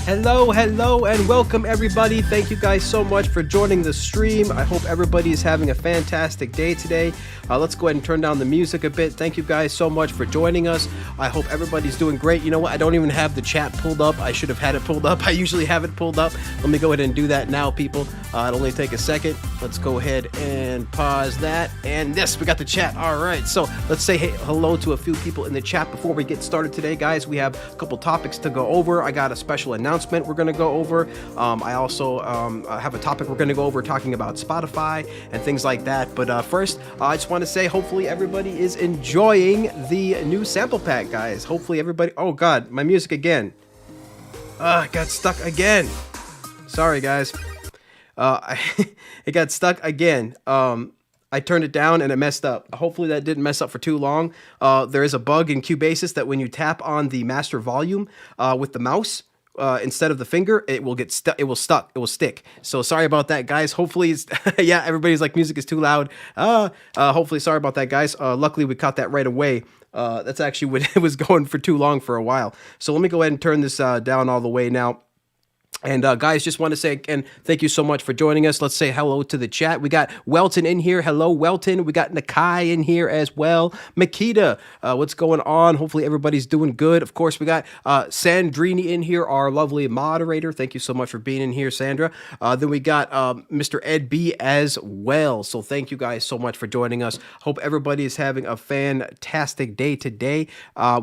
Hello, and welcome everybody. Thank you guys so much for joining the stream. I hope everybody is having a fantastic day today. Let's go ahead and turn down the music a bit. Thank you guys so much for joining us. I hope everybody's doing great. You know what? I don't even have the chat pulled up. I should have had it pulled up. I usually have it pulled up. Let me go ahead and do that now, people. It'll only take a second. Let's go ahead and pause that. And yes, we got the chat. All right. So let's say hello to a few people in the chat before we get started today, guys. We have a couple topics to go over. I got a special announcement we're going to go over. I also have a topic we're going to go over talking about Spotify and things like that. But first, I just want to say hopefully everybody is enjoying the new sample pack, guys. Hopefully everybody... Oh, God, my music again. I got stuck again. Sorry, guys. It got stuck again. I turned it down and it messed up. Hopefully that didn't mess up for too long. There is a bug in Cubasis that when you tap on the master volume with the mouse, instead of the finger, it will get stuck. It will stick. So sorry about that, guys. Hopefully it's yeah, everybody's like, music is too loud. Hopefully, sorry about that, guys. Luckily we caught that right away. That's actually when it was going for too long for a while. So let me go ahead and turn this down all the way now. And guys, just want to say again, thank you so much for joining us. Let's say hello to the chat. We got Welton in here. Hello, Welton. We got Nakai in here as well. Makita, what's going on? Hopefully everybody's doing good. Of course, we got Sandrini in here, our lovely moderator. Thank you so much for being in here, Sandra. Then we got Mr. Ed B as well. So thank you guys so much for joining us. Hope everybody is having a fantastic day today.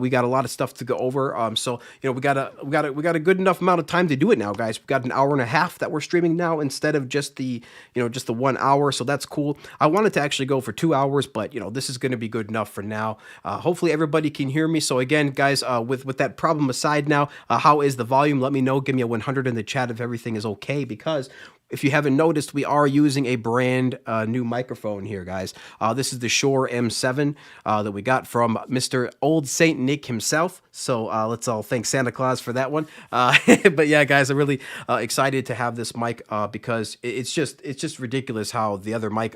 We got a lot of stuff to go over. So you know, we got a good enough amount of time to do it now, guys. We've got an hour and a half that we're streaming now instead of just the 1 hour. So that's cool. I wanted to actually go for 2 hours, but this is going to be good enough for now. Hopefully everybody can hear me. So again, guys, with that problem aside now, how is the volume? Let me know. Give me a 100 in the chat if everything is okay, because if you haven't noticed, we are using a brand new microphone here, guys. This is the Shure M7 that we got from Mr. Old Saint Nick himself. So let's all thank Santa Claus for that one. But yeah, guys, I'm really excited to have this mic because it's just ridiculous how the other mic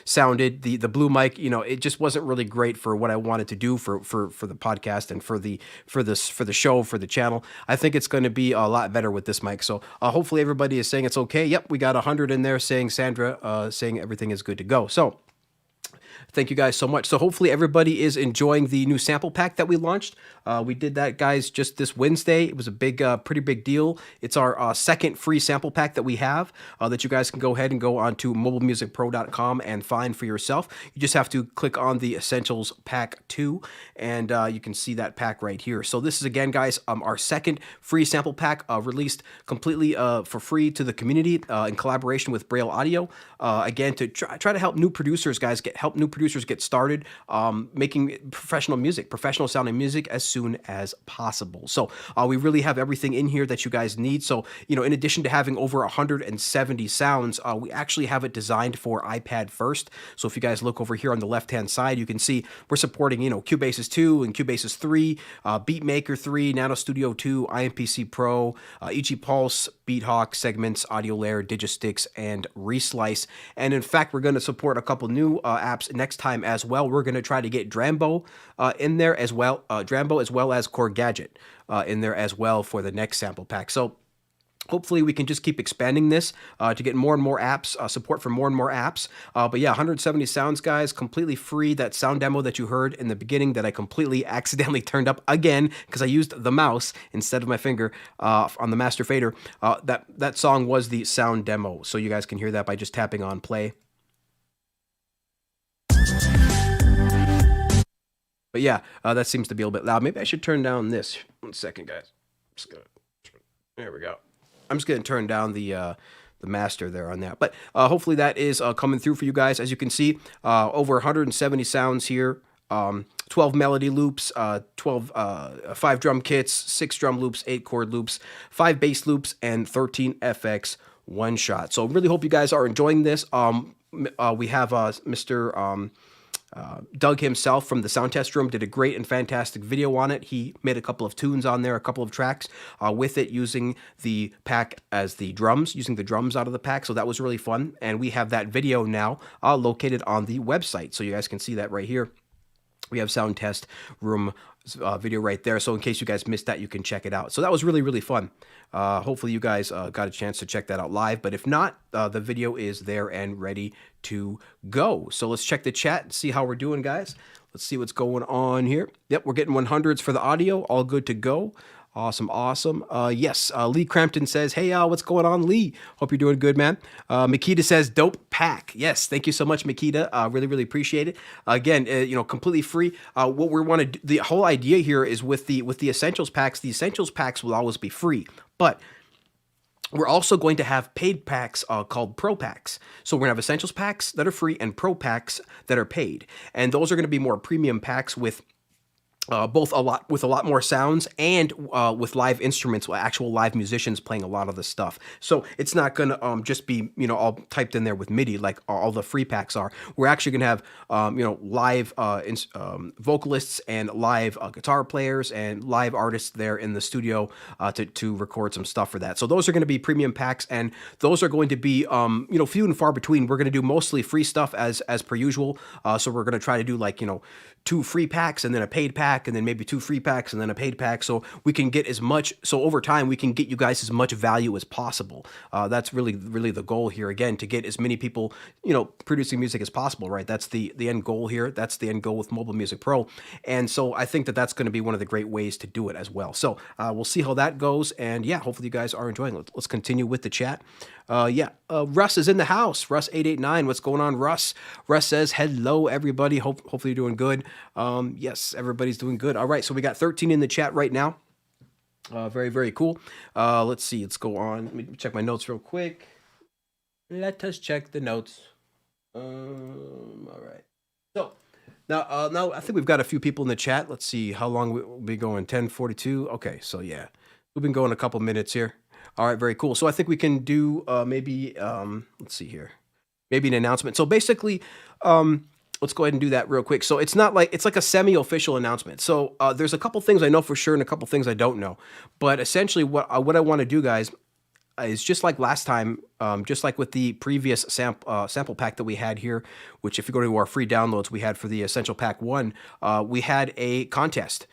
sounded. The blue mic, it just wasn't really great for what I wanted to do for the podcast and for the show, for the channel. I think it's going to be a lot better with this mic. So hopefully everybody is saying it's okay. Yep. We got 100 in there saying Sandra, saying everything is good to go. So thank you guys so much. So hopefully everybody is enjoying the new sample pack that we launched. We did that, guys, just this Wednesday. It was a pretty big deal. It's our second free sample pack that we have that you guys can go ahead and go on to mobilemusicpro.com and find for yourself. You just have to click on the Essentials Pack 2 and you can see that pack right here. So this is, again, guys, our second free sample pack released completely for free to the community in collaboration with Braille Audio. Again, to try to help new producers, guys, help new producers get started making professional sounding music as soon as possible. So we really have everything in here that you guys need. So in addition to having over 170 sounds, we actually have it designed for iPad first. So if you guys look over here on the left hand side, you can see we're supporting Cubasis 2 and Cubasis 3, Beatmaker 3, Nano Studio 2, IMPC Pro, EG Pulse, BeatHawk, Segments, Audio Layer, Digistix, and Reslice. And in fact, we're going to support a couple new apps next time as well. We're going to try to get Drambo in there as well, as well as Core Gadget in there as well for the next sample pack. So hopefully we can just keep expanding this to get more and more apps, support for more and more apps. But yeah, 170 sounds, guys, completely free. That sound demo that you heard in the beginning that I completely accidentally turned up again because I used the mouse instead of my finger on the master fader. That song was the sound demo. So you guys can hear that by just tapping on play. But yeah, that seems to be a little bit loud. Maybe I should turn down this. 1 second, guys. There we go. I'm just going to turn down the master there on that. But hopefully that is coming through for you guys. As you can see, over 170 sounds here. 12 melody loops, 5 drum kits, 6 drum loops, 8 chord loops, 5 bass loops, and 13 FX one shot. So really hope you guys are enjoying this. We have Mr. Doug himself from the Sound Test Room did a great and fantastic video on it. He made a couple of tunes on there, a couple of tracks with it using the pack as the drums, using the drums out of the pack. So that was really fun. And we have that video now located on the website. So you guys can see that right here. We have Sound Test Room video right there. So in case you guys missed that, you can check it out. So that was really, really fun. Hopefully you guys got a chance to check that out live. But if not, the video is there and ready to go. So let's check the chat and see how we're doing, guys. Let's see what's going on here. Yep, we're getting 100s for the audio. All good to go. Awesome, awesome. Yes, Lee Crampton says, hey, what's going on, Lee? Hope you're doing good, man. Makita says, dope pack. Yes, thank you so much, Makita. Really, really appreciate it. Again, completely free. What we want to do, the whole idea here is with the essentials packs. The essentials packs will always be free, but we're also going to have paid packs called Pro Packs. So we're going to have Essentials packs that are free and Pro Packs that are paid. And those are going to be more premium packs with both a lot more sounds and with live instruments, actual live musicians playing a lot of the stuff. So it's not going to just be, all typed in there with MIDI like all the free packs are. We're actually going to have, live vocalists and live guitar players and live artists there in the studio to record some stuff for that. So those are going to be premium packs, and those are going to be, few and far between. We're going to do mostly free stuff as per usual. So we're going to try to do 2 free packs and then a paid pack, and then maybe 2 free packs and then a paid pack, so we can get as much, so over time we can get you guys as much value as possible. That's really the goal here, again, to get as many people producing music as possible, right? That's the end goal here. That's the end goal with Mobile Music Pro. And so I think that that's going to be one of the great ways to do it as well. So we'll see how that goes, and yeah, hopefully you guys are enjoying it. Let's continue with the chat. Russ is in the house. Russ889, what's going on, Russ? Russ says, hello, everybody. Hopefully you're doing good. Yes, everybody's doing good. All right, so we got 13 in the chat right now. Very, very cool. Let's see. Let's go on. Let me check my notes real quick. Let us check the notes. All right. So now I think we've got a few people in the chat. Let's see how long we'll be going. 10:42. Okay, so yeah, we've been going a couple minutes here. All right, very cool. So I think we can do maybe, let's see here, maybe an announcement. So basically, let's go ahead and do that real quick. So it's like a semi-official announcement. So there's a couple things I know for sure and a couple things I don't know. But essentially what I want to do, guys, is just like last time, just like with the previous sample pack that we had here, which if you go to our free downloads we had for the Essential Pack 1, we had a contest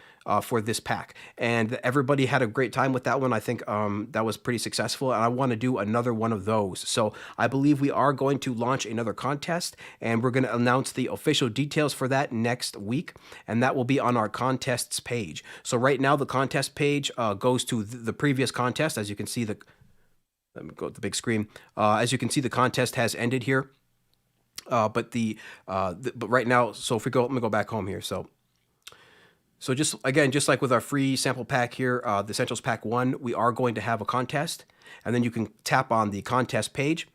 for this pack, and everybody had a great time with that one. I think that was pretty successful, and I want to do another one of those. So I believe we are going to launch another contest, and we're going to announce the official details for that next week, and that will be on our contests page. So right now the contest page goes to the previous contest. As you can see, let me go to the big screen. As you can see, the contest has ended here, but right now, so if we go, let me go back home here. So just like with our free sample pack here, the Essentials Pack 1, we are going to have a contest, and then you can tap on the contest page,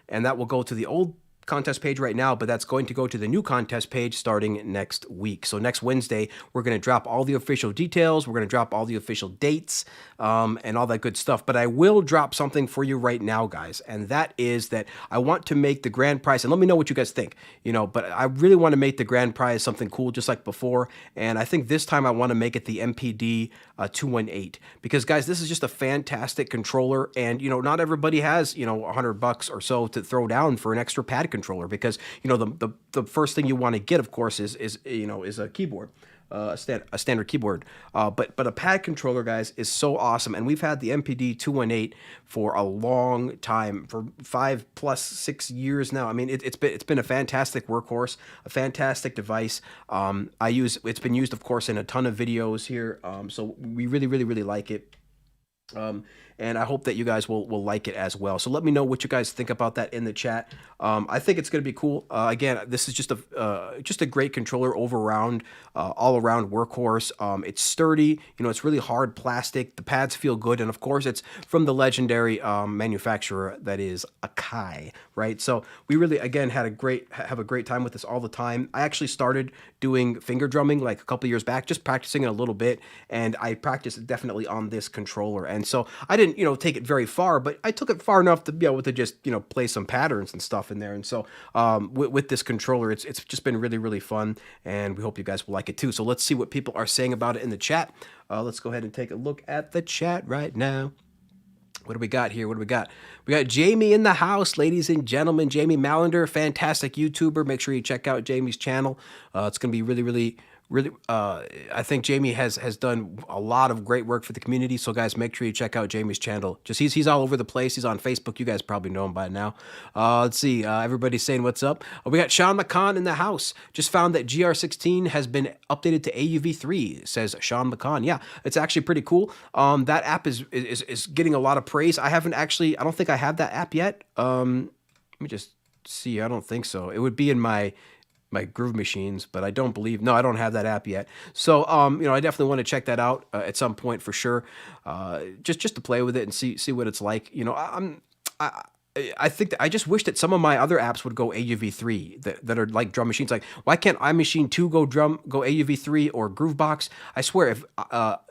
and that will go to the old contest page right now, but that's going to go to the new contest page starting next week. So next Wednesday, we're going to drop all the official details. We're going to drop all the official dates and all that good stuff. But I will drop something for you right now, guys, and that is that I want to make the grand prize, and let me know what you guys think, but I really want to make the grand prize something cool just like before, and I think this time I want to make it the MPD 218, because guys, this is just a fantastic controller, and not everybody has $100 or so to throw down for an extra pad controller, because the first thing you want to get, of course, is a keyboard, a standard keyboard, but a pad controller, guys, is so awesome. And we've had the MPD 218 for a long time, for 5+6 years now. I mean, it's been a fantastic workhorse, a fantastic device. It's been used, of course, in a ton of videos here, so we really like it. And I hope that you guys will like it as well. So let me know what you guys think about that in the chat. I think it's going to be cool. Again, this is just a great controller all around workhorse. It's sturdy. it's really hard plastic. The pads feel good, and of course, it's from the legendary manufacturer that is Akai, right? So we really, again, have a great time with this all the time. I actually started doing finger drumming like a couple years back, just practicing it a little bit, and I practiced it definitely on this controller. And so I didn't take it very far, but I took it far enough to be able to just play some patterns and stuff in there. And so with this controller, it's just been really fun, and we hope you guys will like it too. So let's see what people are saying about it in the chat. Let's go ahead and take a look at the chat right now. What do we got here? We got Jamie in the house, ladies and gentlemen. Jamie Mallender, fantastic YouTuber. Make sure you check out Jamie's channel. It's going to be really really, I think Jamie has done a lot of great work for the community. So guys, make sure you check out Jamie's channel. Just he's all over the place. He's on Facebook. You guys probably know him by now. Let's see. Everybody's saying what's up. We got Sean McCon in the house. Just found that GR16 has been updated to AUV3. Says Sean McCon. Yeah, it's actually pretty cool. That app is getting a lot of praise. I haven't actually. I don't think I have that app yet. Let me just see. I don't think so. It would be in my Groove Machines, but I don't believe, no, I don't have that app yet. So, you know, I definitely want to check that out at some point for sure. Just to play with it and see what it's like. You know, I think that I just wish that some of my other apps would go AUV3 that are like drum machines. Like, why can't iMachine 2 go AUV3 or Groovebox? I swear, if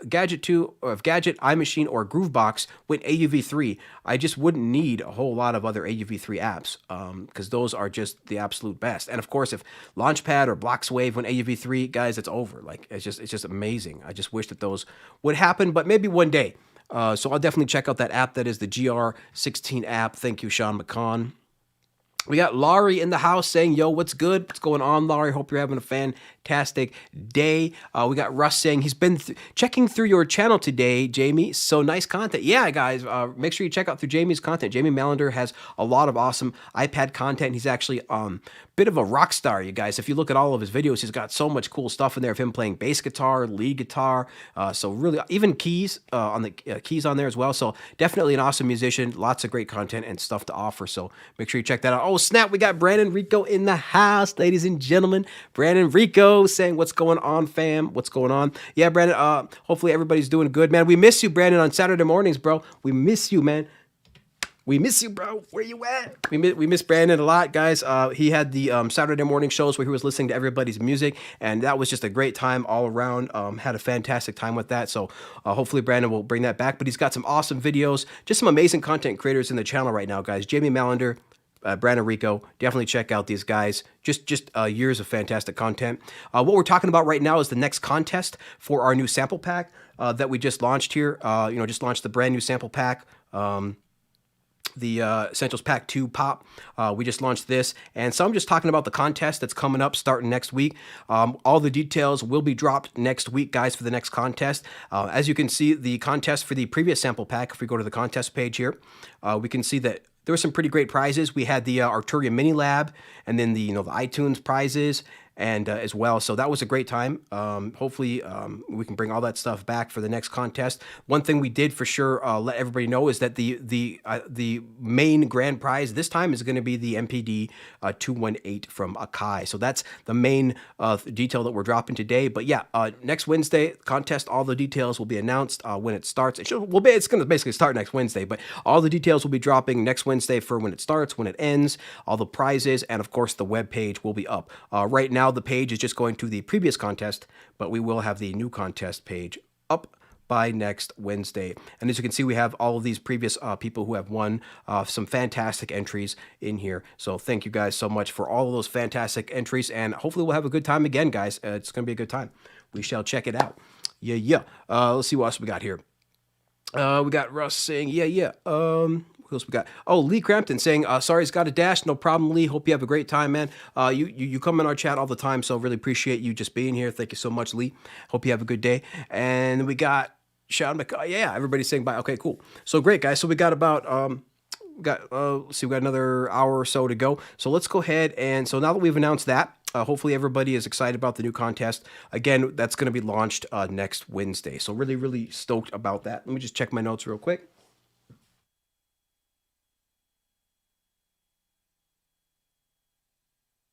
Gadget 2 or if Gadget, iMachine, or Groovebox went AUV3, I just wouldn't need a whole lot of other AUV3 apps because those are just the absolute best. And of course, if Launchpad or Bloxwave went AUV3, guys, it's over. Like, it's just amazing. I just wish that those would happen, but maybe one day. So I'll definitely check out that app. That is the GR16 app. Thank you, Sean McCon. We got Laurie in the house saying, yo, what's good? What's going on, Laurie? Hope you're having a fantastic day. We got Russ saying he's been checking through your channel today, Jamie. So nice content. Yeah, guys, make sure you check out through Jamie's content. Jamie Mallender has a lot of awesome iPad content. He's actually bit of a rock star, you guys. If you look at all of his videos, he's got so much cool stuff in there of him playing bass guitar, lead guitar. So really, even keys on the keys on there as well. So definitely an awesome musician. Lots of great content and stuff to offer. So make sure you check that out. Oh, snap. We got Brandon Rico in the house, ladies and gentlemen. Brandon Rico saying, what's going on, fam? What's going on? Yeah, Brandon, hopefully everybody's doing good, man. We miss you, Brandon, on Saturday mornings, bro. We miss you, man. We miss you, bro. Where you at? We miss Brandon a lot, guys. He had the Saturday morning shows where he was listening to everybody's music, and that was just a great time all around. Had a fantastic time with that. So hopefully Brandon will bring that back. But he's got some awesome videos, just some amazing content creators in the channel right now, guys. Jamie Mallender, Brandon Rico, definitely check out these guys. Just years of fantastic content. What we're talking about right now is the next contest for our new sample pack that we just launched here. Just launched the brand new sample pack. The Essentials Pack 2 Pop. We just launched this. And so I'm just talking about the contest that's coming up starting next week. All the details will be dropped next week, guys, for the next contest. As you can see, the contest for the previous sample pack, if we go to the contest page here, we can see that there were some pretty great prizes. We had the Arturia Mini Lab, and then the iTunes prizes, and as well. So that was a great time. Hopefully we can bring all that stuff back for the next contest. One thing we did for sure let everybody know is that the main grand prize this time is going to be the MPD 218 from Akai. So that's the main detail that we're dropping today. But yeah, next Wednesday contest, all the details will be announced when it starts. It's going to basically start next Wednesday, but all the details will be dropping next Wednesday for when it starts, when it ends, all the prizes, and of course the web page will be up. Right now, the page is just going to the previous contest, but we will have the new contest page up by next Wednesday. And as you can see, we have all of these previous people who have won some fantastic entries in here. So thank you guys so much for all of those fantastic entries, and hopefully we'll have a good time again, guys. It's going to be a good time. We shall check it out. Yeah. Let's see what else we got here. We got Russ saying, yeah. Who else we got? Oh, Lee Crampton saying, sorry, it's got a dash. No problem, Lee. Hope you have a great time, man. You come in our chat all the time, so really appreciate you just being here. Thank you so much, Lee. Hope you have a good day. And we got Sean McCall. Yeah, everybody's saying bye. Okay, cool. So great, guys. So we got about we got another hour or so to go. So let's go ahead, and so now that we've announced that, hopefully everybody is excited about the new contest. Again, that's going to be launched next Wednesday. So really, really stoked about that. Let me just check my notes real quick.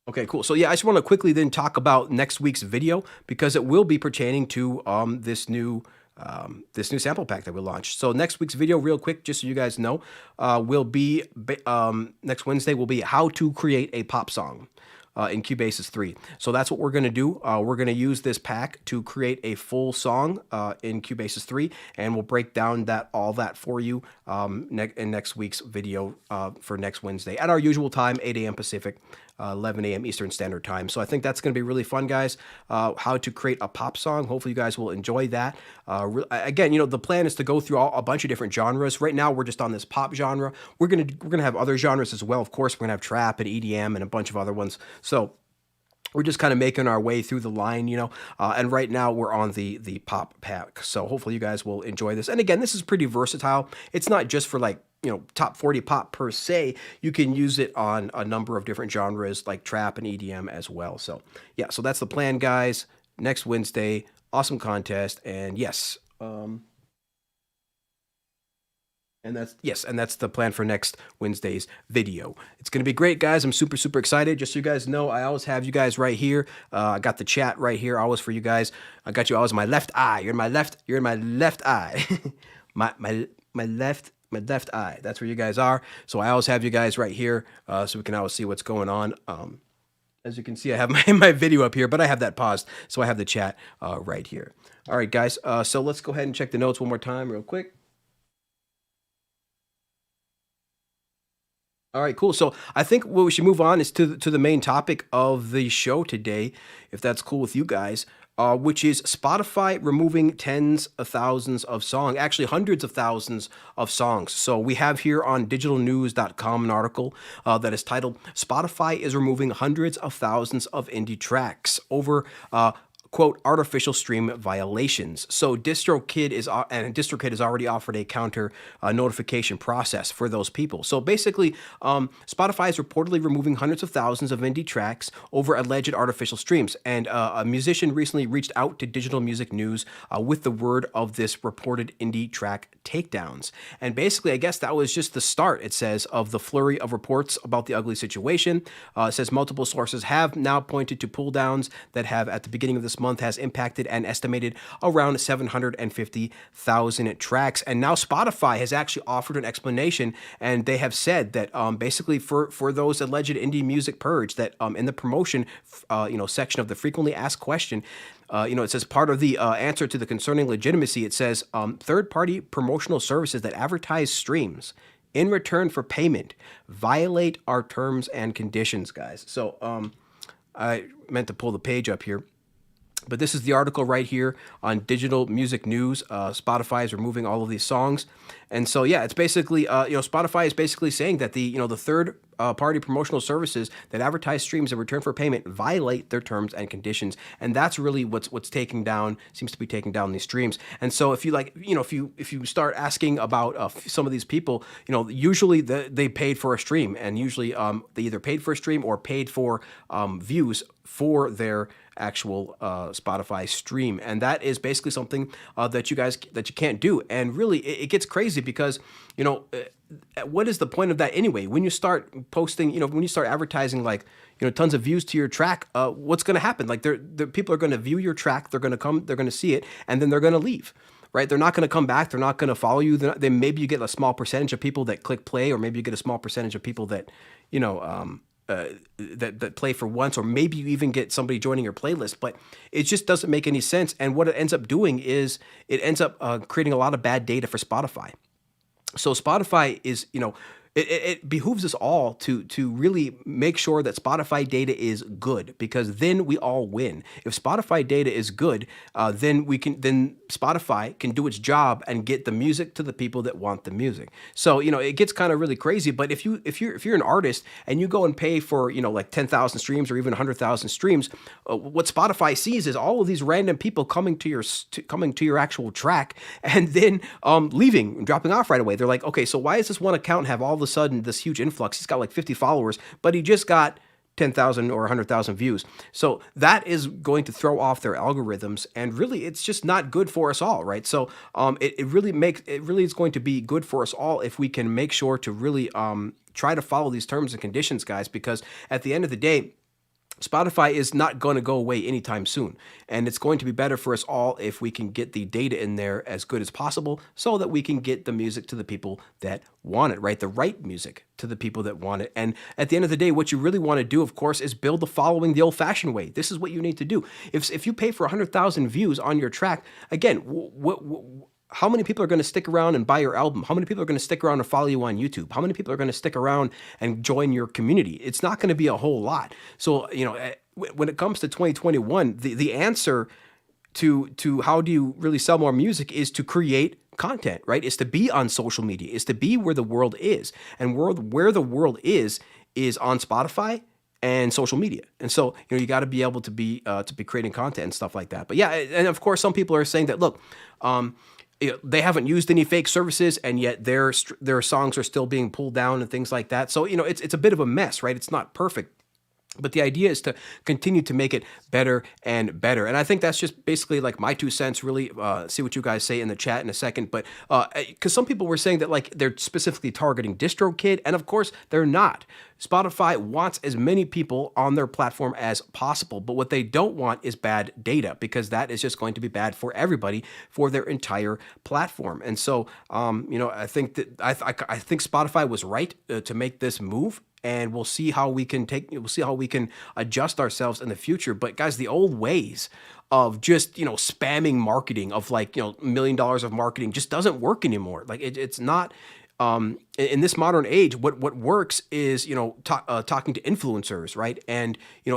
Okay, cool. So yeah, I just want to quickly then talk about next week's video because it will be pertaining to this new sample pack that we launched. So next week's video, real quick, just so you guys know, will be next Wednesday will be how to create a pop song in Cubase's 3. So that's what we're going to do. We're going to use this pack to create a full song in Cubase's 3, and we'll break down all that for you in next week's video for next Wednesday at our usual time, 8 a.m. Pacific, 11 a.m. Eastern Standard Time. So I think that's going to be really fun, guys. How to create a pop song. Hopefully you guys will enjoy that. Again, the plan is to go through a bunch of different genres. Right now, we're just on this pop genre. We're gonna have other genres as well. Of course, we're gonna have trap and EDM and a bunch of other ones. So we're just kind of making our way through the line, and right now we're on the pop pack. So hopefully you guys will enjoy this. And again, this is pretty versatile. It's not just for like, top 40 pop per se. You can use it on a number of different genres like trap and EDM as well. So yeah, so that's the plan, guys. Next Wednesday, awesome contest. And yes, and that's the plan for next Wednesday's video. It's going to be great, guys. I'm super, super excited. Just so you guys know, I always have you guys right here. I got the chat right here, always for you guys. I got you always in my left eye. You're in my left eye. my left eye. That's where you guys are. So I always have you guys right here, so we can always see what's going on. As you can see, I have my video up here, but I have that paused, so I have the chat right here. All right, guys. So let's go ahead and check the notes one more time real quick. All right, cool. So I think what we should move on is to the main topic of the show today, if that's cool with you guys, which is Spotify removing tens of thousands of songs, actually hundreds of thousands of songs. So we have here on digitalnews.com an article that is titled, Spotify is removing hundreds of thousands of indie tracks over quote, artificial stream violations. So DistroKid has already offered a counter notification process for those people. So basically, Spotify is reportedly removing hundreds of thousands of indie tracks over alleged artificial streams. And a musician recently reached out to Digital Music News with the word of this reported indie track takedowns. And basically, I guess that was just the start, it says, of the flurry of reports about the ugly situation. It says multiple sources have now pointed to pull downs that have, at the beginning of this month, has impacted an estimated around 750,000 tracks. And now Spotify has actually offered an explanation, and they have said that basically for those alleged indie music purge, that in the promotion section of the frequently asked question, it says part of the answer to the concerning legitimacy, it says third-party promotional services that advertise streams in return for payment violate our terms and conditions, guys. So I meant to pull the page up here, but this is the article right here on Digital Music News. Spotify is removing all of these songs. And so, yeah, it's basically, Spotify is basically saying that the third party promotional services that advertise streams in return for payment violate their terms and conditions. And that's really what's seems to be taking down these streams. And so if you if you start asking about some of these people, usually they paid for a stream, and usually they either paid for a stream or paid for views for their actual Spotify stream. And that is basically something that you can't do. And really, it gets crazy because, what is the point of that anyway? When you start posting, when you start advertising like, tons of views to your track, what's going to happen? Like the people are going to view your track, they're going to see it, and then they're going to leave. Right? They're not going to come back. They're not going to follow you. Then maybe you get a small percentage of people that click play, or maybe you get a small percentage of people that, that play for once, or maybe you even get somebody joining your playlist, but it just doesn't make any sense. And what it ends up doing is it ends up creating a lot of bad data for Spotify. So Spotify is, it behooves us all to really make sure that Spotify data is good, because then we all win. If Spotify data is good, then Spotify can do its job and get the music to the people that want the music. So it gets kind of really crazy. But if you're an artist and you go and pay for like 10,000 streams or even 100,000 streams, what Spotify sees is all of these random people coming to your actual track and then leaving and dropping off right away. They're like, okay, so why does this one account have all of a sudden this huge influx? He's got like 50 followers, but he just got 10,000 or 100,000 views. So that is going to throw off their algorithms, and really it's just not good for us all, right? So it really is going to be good for us all if we can make sure to really try to follow these terms and conditions, guys, because at the end of the day, Spotify is not going to go away anytime soon, and it's going to be better for us all if we can get the data in there as good as possible so that we can get the music to the people that want it, right? The right music to the people that want it. And at the end of the day, what you really want to do, of course, is build the following the old-fashioned way. This is what you need to do. If you pay for 100,000 views on your track, again, how many people are going to stick around and buy your album? How many people are going to stick around and follow you on YouTube? How many people are going to stick around and join your community? It's not going to be a whole lot. So, when it comes to 2021, the answer to how do you really sell more music is to create content, right? It's to be on social media. It's to be where the world is. And where the world is on Spotify and social media. And so, you got to be able to be creating content and stuff like that. But yeah, and of course, some people are saying that, look, they haven't used any fake services, and yet their songs are still being pulled down and things like that. So, it's a bit of a mess, right? It's not perfect. But the idea is to continue to make it better and better. And I think that's just basically like my 2 cents, really. See what you guys say in the chat in a second. But because some people were saying that like they're specifically targeting DistroKid, and of course they're not. Spotify wants as many people on their platform as possible, but what they don't want is bad data, because that is just going to be bad for everybody for their entire platform. And so, I think that I think Spotify was right to make this move. And we'll see how we can adjust ourselves in the future. But guys, the old ways of just, spamming marketing, of like, $1 million of marketing, just doesn't work anymore. Like it's not, in this modern age, what works is, talking to influencers, right? And,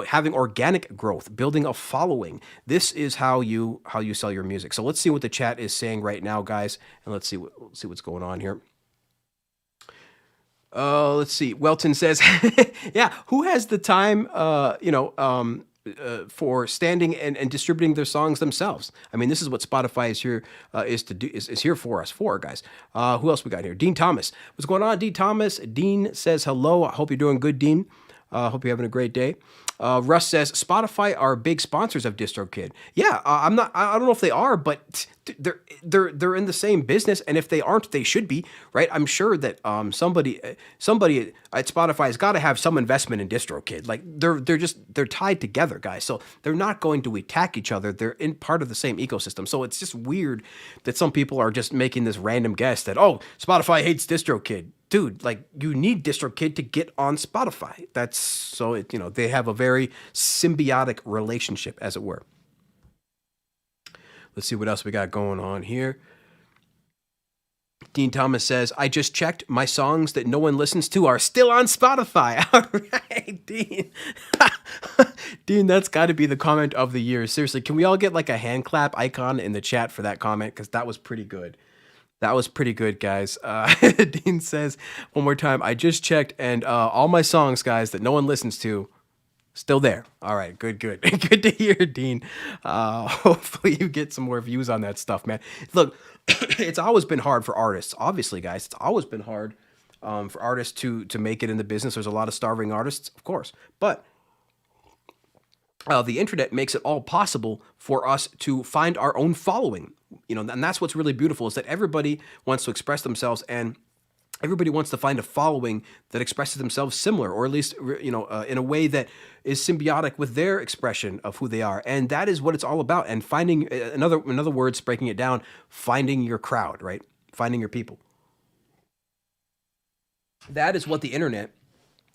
having organic growth, building a following. This is how you sell your music. So let's see what the chat is saying right now, guys. And let's see what's going on here. Let's see. Welton says, yeah, who has the time, for standing and distributing their songs themselves? I mean, this is what Spotify is here for us for, guys. Who else we got here? Dean Thomas. What's going on, Dean Thomas? Dean says hello. I hope you're doing good, Dean. Hope you're having a great day. Russ says Spotify are big sponsors of DistroKid. Yeah, I don't know if they are, but they're in the same business, and if they aren't, they should be, right? I'm sure that somebody at Spotify has got to have some investment in DistroKid. Like they're tied together, guys. So they're not going to attack each other. They're in part of the same ecosystem. So it's just weird that some people are just making this random guess that, oh, Spotify hates DistroKid. Dude, like, you need DistroKid to get on Spotify. That's so they have a very symbiotic relationship, as it were. Let's see what else we got going on here. Dean Thomas says, I just checked. My songs that no one listens to are still on Spotify. All right, Dean. Dean, that's got to be the comment of the year. Seriously, can we all get like a hand clap icon in the chat for that comment? Because that was pretty good. That was pretty good, guys. Dean says, one more time, I just checked, and all my songs, guys, that no one listens to, still there. All right, good. Good to hear, Dean. Hopefully you get some more views on that stuff, man. Look, it's always been hard for artists, obviously, guys. It's always been hard for artists to make it in the business. There's a lot of starving artists, of course. But the internet makes it all possible for us to find our own following. And that's what's really beautiful, is that everybody wants to express themselves, and everybody wants to find a following that expresses themselves similar, or at least, in a way that is symbiotic with their expression of who they are. And that is what it's all about. And finding, in other words, breaking it down, finding your crowd, right? Finding your people. That is what the internet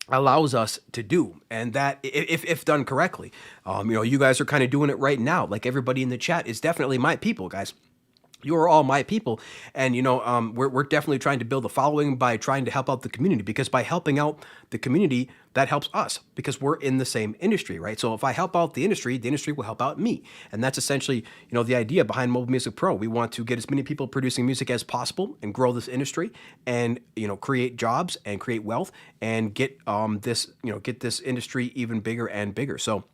allows us to do, and that if done correctly, you guys are kind of doing it right now. Like, everybody in the chat is definitely my people, guys. You are all my people, and we're definitely trying to build a following by trying to help out the community, because by helping out the community, that helps us, because we're in the same industry, right? So if I help out the industry will help out me, and that's essentially the idea behind Mobile Music Pro. We want to get as many people producing music as possible and grow this industry, and create jobs and create wealth, and get this industry even bigger and bigger. So,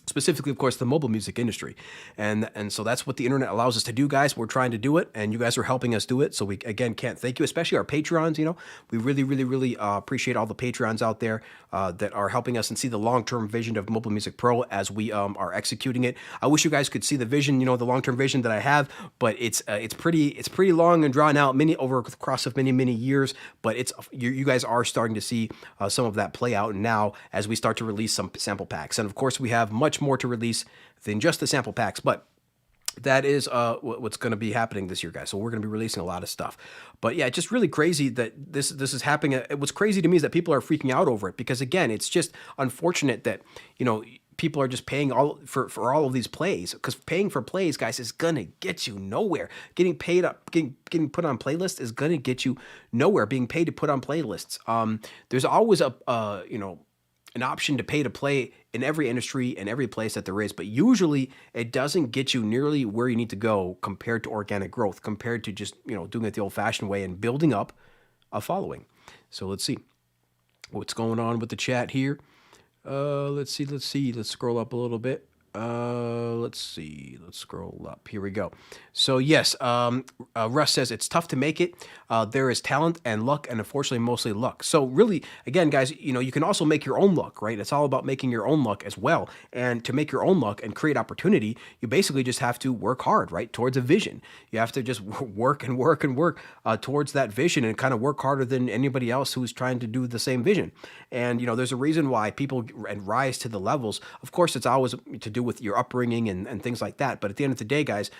specifically, of course, the mobile music industry. And so that's what the internet allows us to do, guys. We're trying to do it, and you guys are helping us do it. So we, again, can't thank you, especially our Patreons. We really, really, really appreciate all the Patreons out there that are helping us and see the long-term vision of Mobile Music Pro as we are executing it. I wish you guys could see the vision, the long-term vision that I have, but it's pretty long and drawn out, across of many years. But you guys are starting to see some of that play out now as we start to release some sample packs. And of course, we have much more to release than just the sample packs, but that is what's going to be happening this year, guys. So we're going to be releasing a lot of stuff. But yeah, it's just really crazy that this is happening. What's crazy to me is that people are freaking out over it, because again, it's just unfortunate that people are just paying for all of these plays, because paying for plays, guys, is gonna get you nowhere. Getting paid up, getting put on playlists is gonna get you nowhere. Being paid to put on playlists. There's always an option to pay to play in every industry and every place that there is, but usually it doesn't get you nearly where you need to go compared to organic growth, compared to just doing it the old-fashioned way and building up a following. So let's see what's going on with the chat here. Let's scroll up a little bit. Let's see. Let's scroll up. Here we go. So yes, Russ says it's tough to make it. There is talent and luck, and unfortunately, mostly luck. So really, again, guys, you can also make your own luck, right? It's all about making your own luck as well. And to make your own luck and create opportunity, you basically just have to work hard, right, towards a vision. You have to just work and work and work towards that vision, and kind of work harder than anybody else who's trying to do the same vision. And there's a reason why people and rise to the levels. Of course, it's always to do with your upbringing and things like that. But at the end of the day, guys,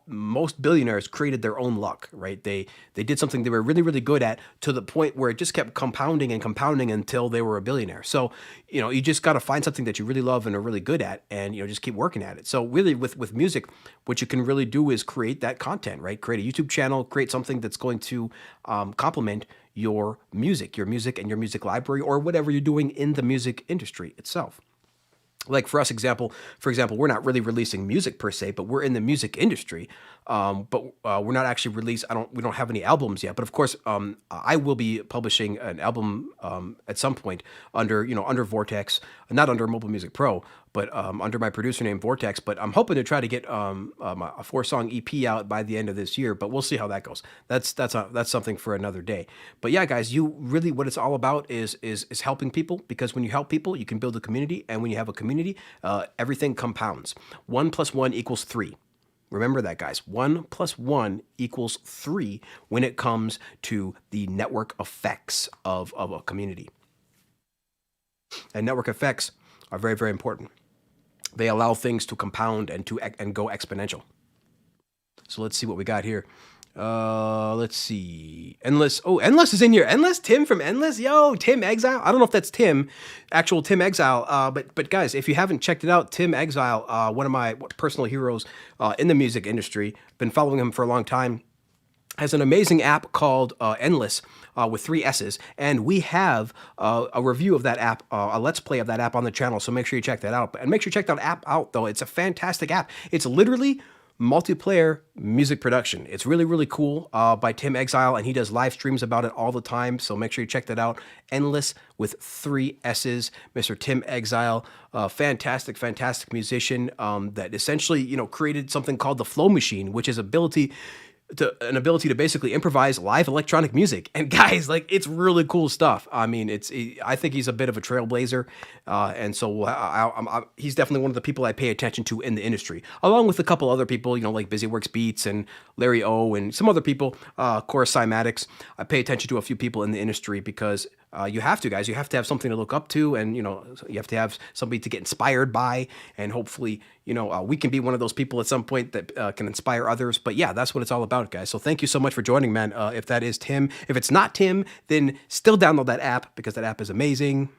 most billionaires created their own luck, right? They did something they were really, really good at, to the point where it just kept compounding and compounding until they were a billionaire. So, you just got to find something that you really love and are really good at, and just keep working at it. So really, with music, what you can really do is create that content, right? Create a YouTube channel, create something that's going to complement your music and your music library, or whatever you're doing in the music industry itself. Like for example, we're not really releasing music per se, but we're in the music industry. But we're not actually we don't have any albums yet. But of course, I will be publishing an album at some point under Vortex, not under Mobile Music Pro, but under my producer name Vortex. But I'm hoping to try to get a 4-song EP out by the end of this year. But we'll see how that goes. That's something for another day. But yeah, guys, what it's all about is helping people, because when you help people, you can build a community, and when you have a community, everything compounds. 1 + 1 = 3. Remember that, guys. 1 + 1 = 3 when it comes to the network effects of a community. And network effects are very, very important. They allow things to compound and go exponential. So let's see what we got here. Let's see. Endless. Oh, Endless is in here. Endless, Tim from Endless. Yo, Tim Exile. I don't know if that's actual Tim Exile. But guys, if you haven't checked it out, Tim Exile, one of my personal heroes in the music industry. Been following him for a long time. Has an amazing app called Endless with 3 S's, and we have a review of that app, a let's play of that app on the channel. So make sure you check that out. And make sure you check that app out, though. It's a fantastic app. It's literally multiplayer music production. It's really, really cool, by Tim Exile, and he does live streams about it all the time. So make sure you check that out. Endless with 3 S's, Mr. Tim Exile, fantastic musician that essentially created something called the Flow Machine, which is an ability to basically improvise live electronic music. And guys, it's really cool stuff. I mean, I think he's a bit of a trailblazer, and so he's definitely one of the people I pay attention to in the industry, along with a couple other people, like BusyWorks Beats and Larry O and some other people, Chorus Cymatics. I pay attention to a few people in the industry because you have to, guys. You have to have something to look up to, and you have to have somebody to get inspired by, and hopefully, we can be one of those people at some point that can inspire others. But yeah, that's what it's all about, guys. So thank you so much for joining, man. If that is Tim, if it's not Tim, then still download that app, because that app is amazing.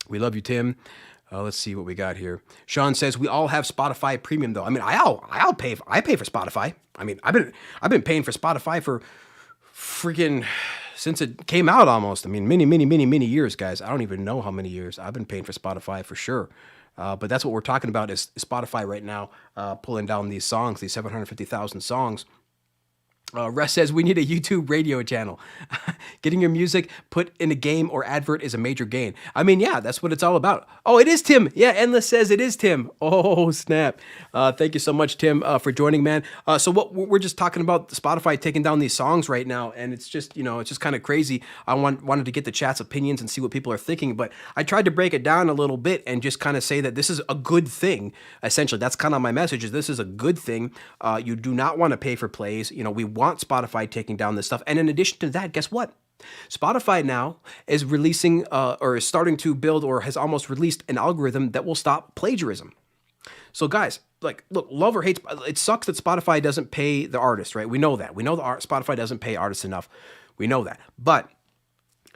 We love you, Tim. Let's see what we got here. Sean says we all have Spotify Premium, though. I mean, I pay for Spotify. I mean, I've been paying for Spotify for freaking since it came out almost. I mean, many years, guys. I don't even know how many years I've been paying for Spotify for sure. But that's what we're talking about is Spotify right now, pulling down these songs, these 750,000 songs. Russ says we need a YouTube radio channel. Getting your music put in a game or advert is a major gain. I mean, yeah, that's what it's all about. Oh, it is Tim. Yeah, Endless says it is Tim. Oh, snap. Thank you so much, Tim, for joining, man. So what we're just talking about Spotify taking down these songs right now, and it's just, it's just kind of crazy. I wanted to get the chat's opinions and see what people are thinking, but I tried to break it down a little bit and just kind of say that this is a good thing. Essentially, that's kind of my message, is this is a good thing. You do not want to pay for plays. We want Spotify taking down this stuff. And in addition to that, guess what? Spotify now is releasing or is starting to build, or has almost released, an algorithm that will stop plagiarism. So guys, look, love or hate, it sucks that Spotify doesn't pay the artist, right? We know that. We know Spotify doesn't pay artists enough. We know that. But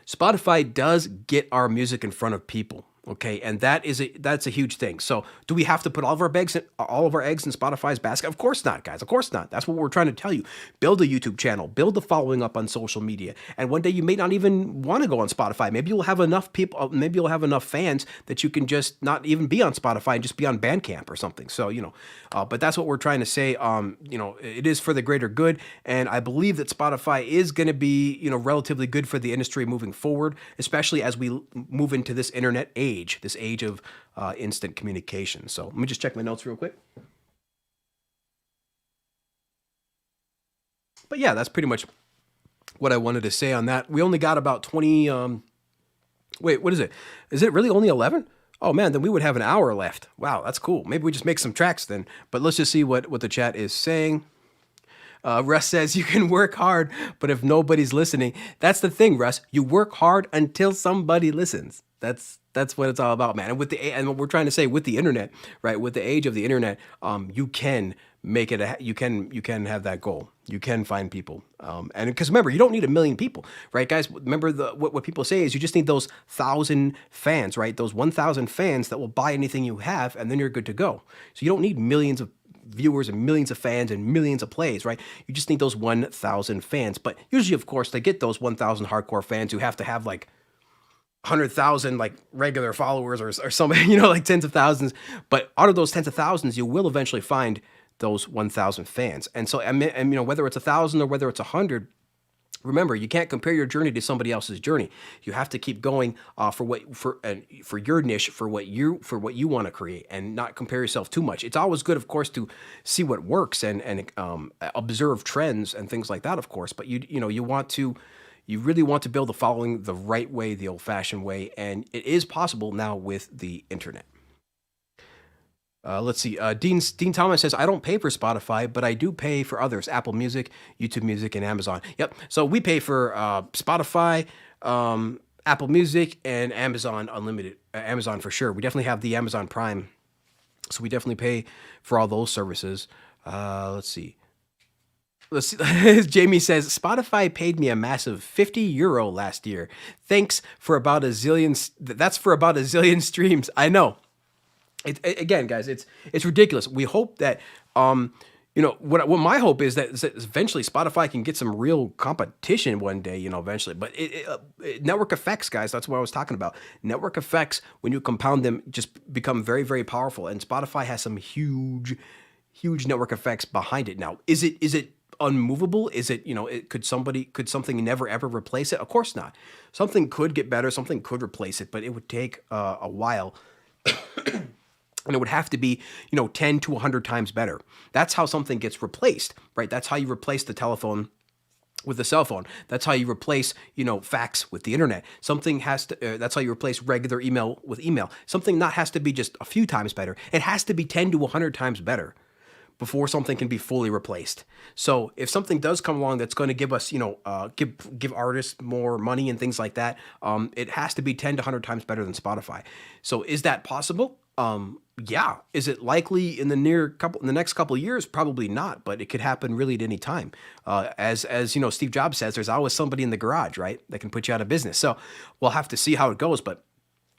Spotify does get our music in front of people. Okay, and that's a huge thing. So, do we have to put all of our eggs in Spotify's basket? Of course not, guys. Of course not. That's what we're trying to tell you. Build a YouTube channel, build a following up on social media, and one day you may not even want to go on Spotify. Maybe you'll have enough people. Maybe you'll have enough fans that you can just not even be on Spotify and just be on Bandcamp or something. So, but that's what we're trying to say. It is for the greater good, and I believe that Spotify is going to be relatively good for the industry moving forward, especially as we move into this internet age. This age of instant communication. So let me just check my notes real quick. But yeah, that's pretty much what I wanted to say on that. We only got about 20. Wait, what is it? Is it really only 11? Oh man, then we would have an hour left. Wow, that's cool. Maybe we just make some tracks then. But let's just see what the chat is saying. Russ says you can work hard, but if nobody's listening, that's the thing, Russ. You work hard until somebody listens. That's what it's all about, man. And what we're trying to say with the internet, right? With the age of the internet, you can make it. You can have that goal. You can find people, and because remember, you don't need 1 million people, right, guys? Remember what people say is you just need those 1,000 fans, right? Those 1,000 fans that will buy anything you have, and then you're good to go. So you don't need millions of viewers and millions of fans and millions of plays, right? You just need those 1,000 fans. But usually, of course, they get those 1,000 hardcore fans who have to have like 100,000 like regular followers or something, like tens of thousands. But out of those tens of thousands, you will eventually find those 1,000 fans. And so, and whether it's 1,000 or whether it's 100, remember, you can't compare your journey to somebody else's journey. You have to keep going for your niche, for what you want to create, and not compare yourself too much. It's always good, of course, to see what works and observe trends and things like that, of course. But you really want to build a following the right way, the old-fashioned way, and it is possible now with the internet. Let's see. Dean Thomas says, I don't pay for Spotify, but I do pay for others, Apple Music, YouTube Music, and Amazon. Yep. So we pay for Spotify, Apple Music, and Amazon Unlimited. Amazon for sure. We definitely have the Amazon Prime. So we definitely pay for all those services. Let's see. Jamie says, Spotify paid me a massive €50 last year. Thanks for about a zillion. That's for about a zillion streams. I know. Again, guys, it's ridiculous. We hope that, what my hope is that eventually Spotify can get some real competition one day, eventually. But network effects, guys, that's what I was talking about. Network effects, when you compound them, just become very, very powerful. And Spotify has some huge, huge network effects behind it. Now, is it unmovable? Is it, could something never ever replace it? Of course not. Something could get better, something could replace it, but it would take a while. And it would have to be, 10 to 100 times better. That's how something gets replaced, right? That's how you replace the telephone with the cell phone. That's how you replace, fax with the internet. Something has to, that's how you replace regular email with email. Something not has to be just a few times better. It has to be 10 to 100 times better before something can be fully replaced. So if something does come along that's going to give us, give artists more money and things like that, it has to be 10 to 100 times better than Spotify. So is that possible? Yeah. Is it likely in the next couple of years? Probably not, but it could happen really at any time. As Steve Jobs says, there's always somebody in the garage, right, that can put you out of business. So we'll have to see how it goes, but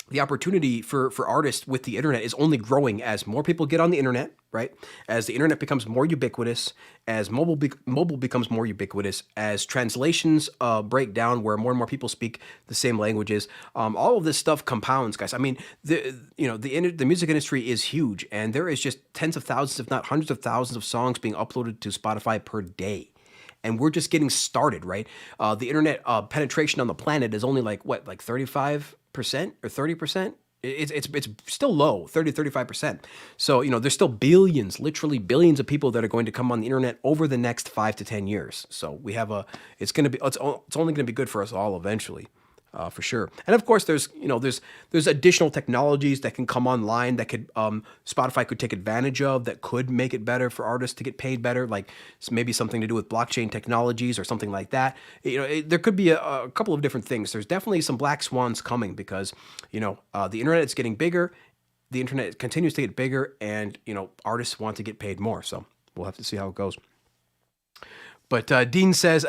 the opportunity for artists with the internet is only growing as more people get on the internet, right? As the internet becomes more ubiquitous, as mobile becomes more ubiquitous, as translations break down where more and more people speak the same languages. All of this stuff compounds, guys. I mean, the music industry is huge, and there is just tens of thousands, if not hundreds of thousands of songs being uploaded to Spotify per day. And we're just getting started, right? The internet penetration on the planet is only like 35% or 30%. It's still low, 30-35%. So there's still billions, literally billions of people that are going to come on the internet over the next 5 to 10 years. So we have it's only going to be good for us all eventually. For sure. And of course, there's additional technologies that can come online that could Spotify could take advantage of, that could make it better for artists to get paid better, like maybe something to do with blockchain technologies or something like that. There could be a couple of different things. There's definitely some black swans coming because the internet is getting bigger, the internet continues to get bigger, and artists want to get paid more. So we'll have to see how it goes. But Dean says,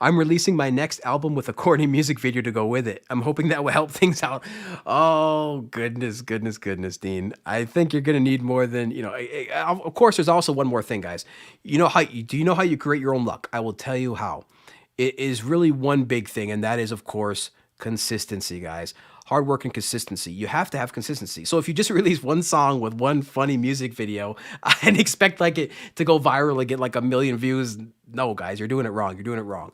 I'm releasing my next album with a corny music video to go with it. I'm hoping that will help things out. Oh, goodness, goodness, goodness, Dean. I think you're going to need more than, of course, there's also one more thing, guys. Do you know how you create your own luck? I will tell you how. It is really one big thing, and that is, of course, consistency, guys. Hard work and consistency. You have to have consistency. So if you just release one song with one funny music video and expect like it to go viral and get like 1 million views, no, guys, you're doing it wrong. You're doing it wrong.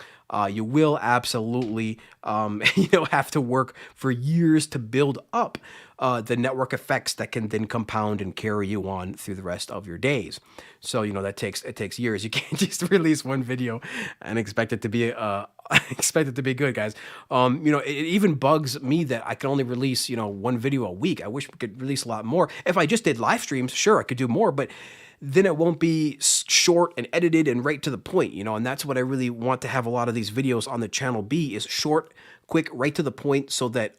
You will absolutely, have to work for years to build up the network effects that can then compound and carry you on through the rest of your days. So it takes years. You can't just release one video and expect it to be good, guys. It even bugs me that I can only release one video a week. I wish we could release a lot more. If I just did live streams, sure, I could do more, but then it won't be short and edited and right to the point, and that's what I really want to have a lot of these videos on the channel be, is short, quick, right to the point, so that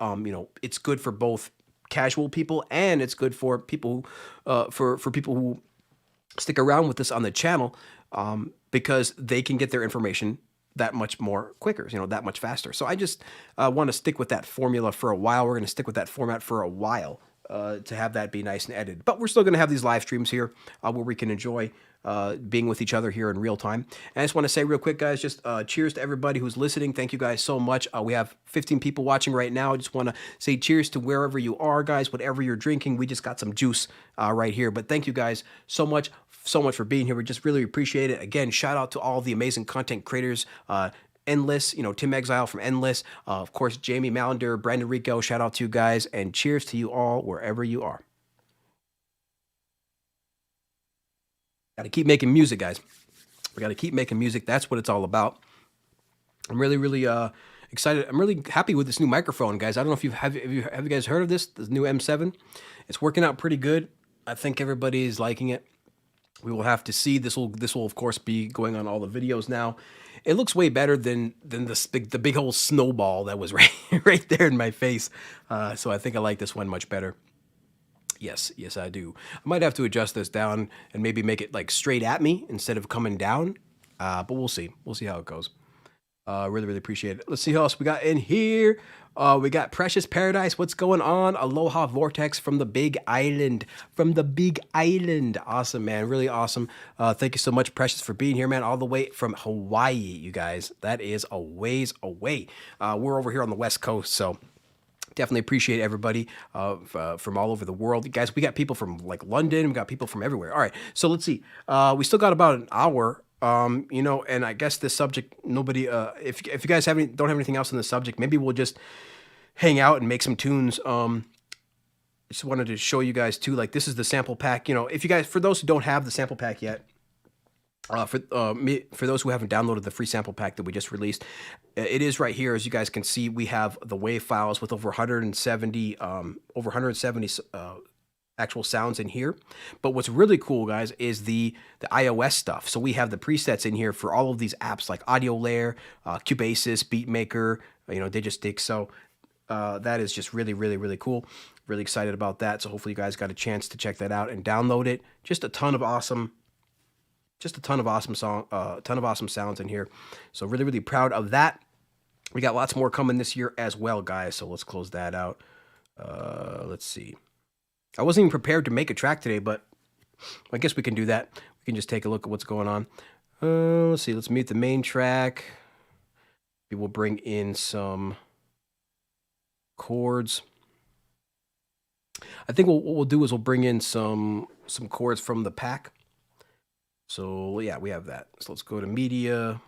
it's good for both casual people and it's good for people for people who stick around with this on the channel, because they can get their information that much more quicker, that much faster. So I just want to stick with that formula for a while. We're going to stick with that format for a while, to have that be nice and edited. But we're still going to have these live streams here where we can enjoy being with each other here in real time. And I just want to say real quick, guys, just cheers to everybody who's listening. Thank you guys so much. We have 15 people watching right now. I just want to say cheers to wherever you are, guys, whatever you're drinking. We just got some juice right here. But thank you guys so much for being here. We just really appreciate it. Again, shout out to all the amazing content creators, Endless, Tim Exile from Endless, of course, Jamie Mallender, Brandon Rico, shout out to you guys, and cheers to you all wherever you are. Got to keep making music, guys. We got to keep making music. That's what it's all about. I'm really, really excited. I'm really happy with this new microphone, guys. I don't know if have you guys heard of this new M7? It's working out pretty good. I think everybody is liking it. We will have to see. This will of course be going on all the videos now. It looks way better than the big old snowball that was right there in my face. So I think I like this one much better. Yes, I do. I might have to adjust this down and maybe make it like straight at me instead of coming down. But we'll see. We'll see how it goes. Really, really appreciate it. Let's see who else we got in here. We got Precious Paradise. What's going on? Aloha Vortex from the Big Island. Awesome, man. Really awesome. Thank you so much, Precious, for being here, man. All the way from Hawaii, you guys. That is a ways away. We're over here on the West Coast, so definitely appreciate everybody from all over the world. Guys, we got people from like London. We got people from everywhere. All right, so let's see. We still got about an hour. And I guess this subject, nobody, if you guys don't have anything else on the subject, maybe we'll just hang out and make some tunes. Just wanted to show you guys too, like this is the sample pack. If you guys, for those who don't have the sample pack yet, for those who haven't downloaded the free sample pack that we just released, it is right here. As you guys can see, we have the WAV files with over 170 actual sounds in here. But what's really cool, guys, is the iOS stuff. So we have the presets in here for all of these apps like Audio Layer, Cubasis, Beatmaker, Digistick. So that is just really, really, really cool. Really excited about that. So hopefully you guys got a chance to check that out and download it. Just a ton of awesome sounds in here. So really, really proud of that. We got lots more coming this year as well, guys. So let's close that out. Let's see. I wasn't even prepared to make a track today, but I guess we can do that. We can just take a look at what's going on. Let's see. Let's mute the main track. We will bring in some chords. I think what we'll do is we'll bring in some chords from the pack. So yeah, we have that. So let's go to media.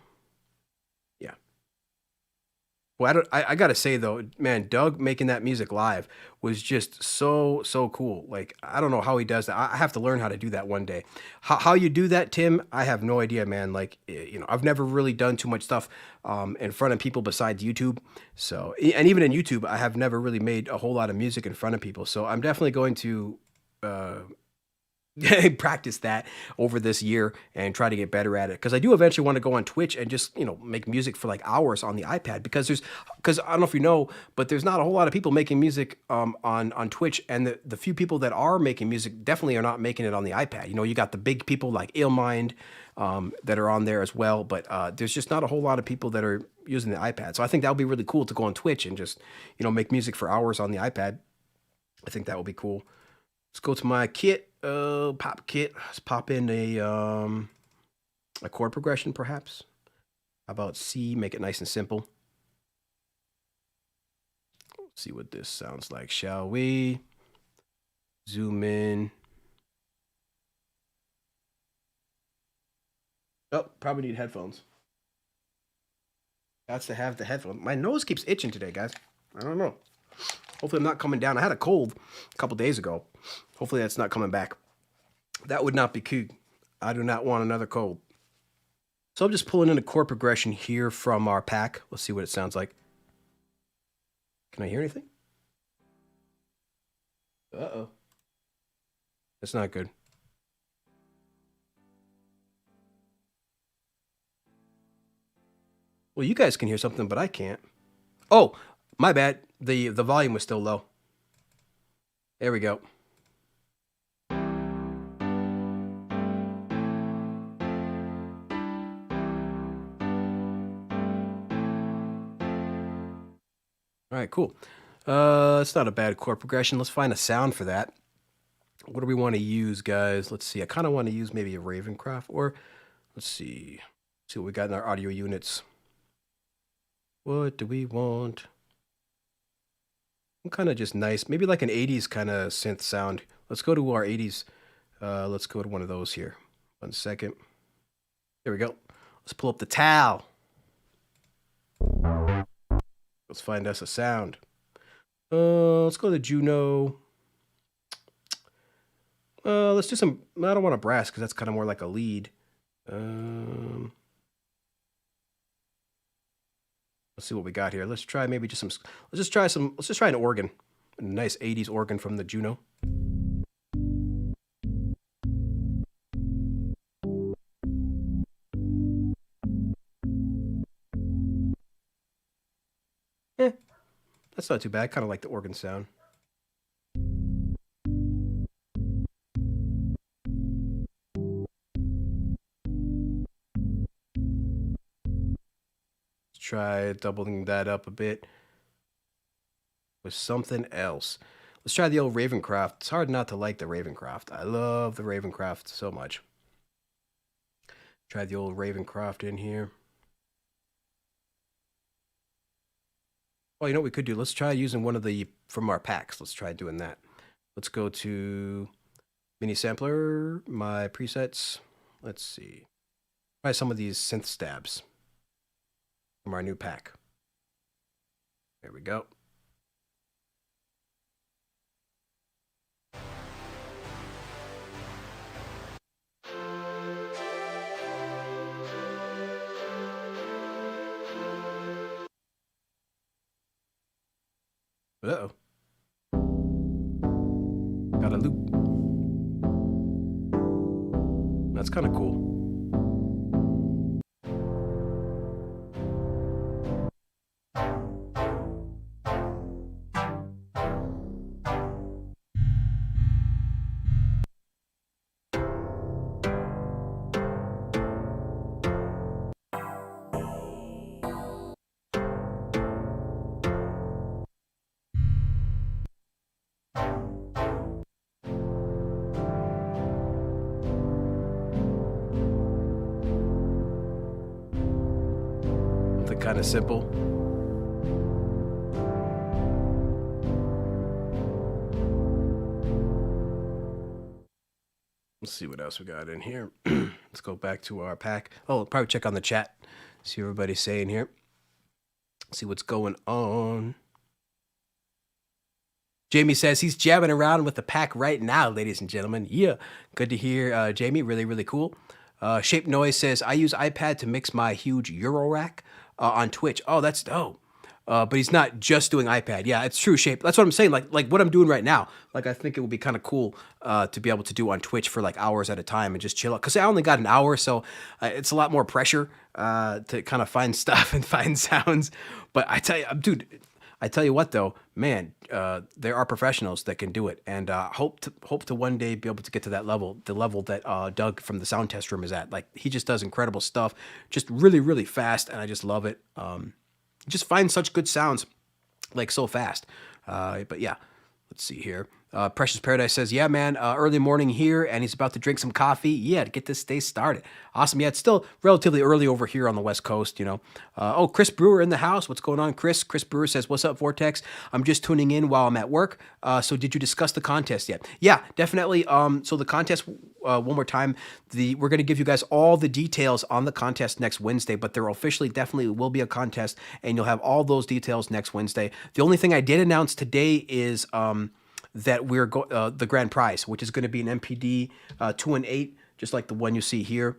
Yeah. Well, I gotta say though, man, Doug making that music live was just so cool. Like, I don't know how he does that. I have to learn how to do that one day. How you do that, Tim? I have no idea, man. Like, I've never really done too much stuff in front of people besides YouTube. So, and even in YouTube, I have never really made a whole lot of music in front of people. So I'm definitely going to practice that over this year and try to get better at it, because I do eventually want to go on Twitch and just make music for like hours on the iPad, because I don't know if you know, but there's not a whole lot of people making music on Twitch, and the few people that are making music definitely are not making it on the iPad. You got the big people like Illmind, that are on there as well. But there's just not a whole lot of people that are using the iPad. So I think that would be really cool to go on Twitch and just, make music for hours on the iPad. I think that would be cool. Let's go to my kit, pop kit. Let's pop in a chord progression, perhaps. How about C? Make it nice and simple. Let's see what this sounds like, shall we? Zoom in. Oh, probably need headphones. Got to have the headphones. My nose keeps itching today, guys. I don't know. Hopefully I'm not coming down. I had a cold a couple days ago. Hopefully that's not coming back. That would not be cool. I do not want another cold. So I'm just pulling in a chord progression here from our pack. Let's see what it sounds like. Can I hear anything? Uh-oh. That's not good. Well, you guys can hear something, but I can't. Oh, my bad. The volume was still low. There we go. All right, cool. It's not a bad chord progression. Let's find a sound for that. What do we want to use, guys? Let's see. I kind of want to use maybe a Ravencraft, or let's see. See what we got in our audio units. What do we want? Kind of just nice. Maybe like an 80s kind of synth sound. Let's go to our 80s. Let's go to one of those here. 1 second. There we go. Let's pull up the towel. Let's find us a sound. Let's go to Juno. Let's do some. I don't want a brass because that's kind of more like a lead. Let's see what we got here. Let's try maybe just some. Let's just try an organ. A nice 80s organ from the Juno. That's not too bad. Kind of like the organ sound. Let's try doubling that up a bit with something else. Let's try the old Ravencraft. It's hard not to like the Ravencraft. I love the Ravencraft so much. Try the old Ravencraft in here. Oh, you know what we could do? Let's try using one of the from our packs. Let's try doing that. Let's go to mini sampler, my presets. Let's see. Try some of these synth stabs from our new pack. There we go. Uh-oh. Got a loop. That's kind of cool. Something kind of simple. Let's see what else we got in here. Let's go back to our pack. Oh, I'll probably check on the chat. See what everybody's saying here. See what's going on. Jamie says he's jamming around with the pack right now, ladies and gentlemen. Yeah, good to hear, Jamie. Really, really cool. Shape Noise says, I use iPad to mix my huge Euro rack on Twitch. Oh, that's dope. But he's not just doing iPad. Yeah, it's true, Shape. That's what I'm saying. Like what I'm doing right now. Like, I think it would be kind of cool to be able to do on Twitch for like hours at a time and just chill out. Because I only got an hour, so it's a lot more pressure to kind of find stuff and find sounds. But I tell you, dude, I tell you what, though, man, there are professionals that can do it, and hope to one day be able to get to that level, the level that Doug from the sound test room is at. Like, he just does incredible stuff, just really, really fast, and I just love it. He just finds such good sounds, like so fast. But yeah, let's see here. Precious Paradise says, yeah, man, early morning here, and he's about to drink some coffee. Yeah, to get this day started. Awesome. Yeah, it's still relatively early over here on the West Coast, you know. Oh, Chris Brewer in the house. What's going on, Chris? Chris Brewer says, what's up, Vortex? I'm just tuning in while I'm at work. So did you discuss the contest yet? Yeah, definitely. So the contest, one more time, we're going to give you guys all the details on the contest next Wednesday, but there officially definitely will be a contest, and you'll have all those details next Wednesday. The only thing I did announce today is that we're the grand prize, which is going to be an MPD 218, just like the one you see here.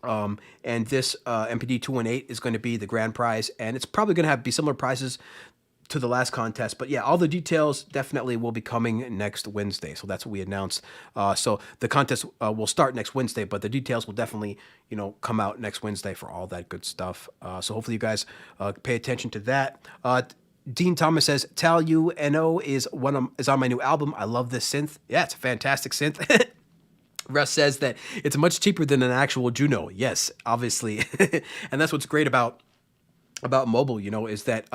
And this MPD 218 is going to be the grand prize, and it's probably going to be similar prizes to the last contest. But yeah, all the details definitely will be coming next Wednesday. So that's what we announced. So the contest will start next Wednesday, but the details will definitely, come out next Wednesday for all that good stuff. So hopefully you guys pay attention to that. Dean Thomas says, Tal UNO is on my new album. I love this synth. Yeah, it's a fantastic synth. Russ says that it's much cheaper than an actual Juno. Yes, obviously. And that's what's great about mobile, is that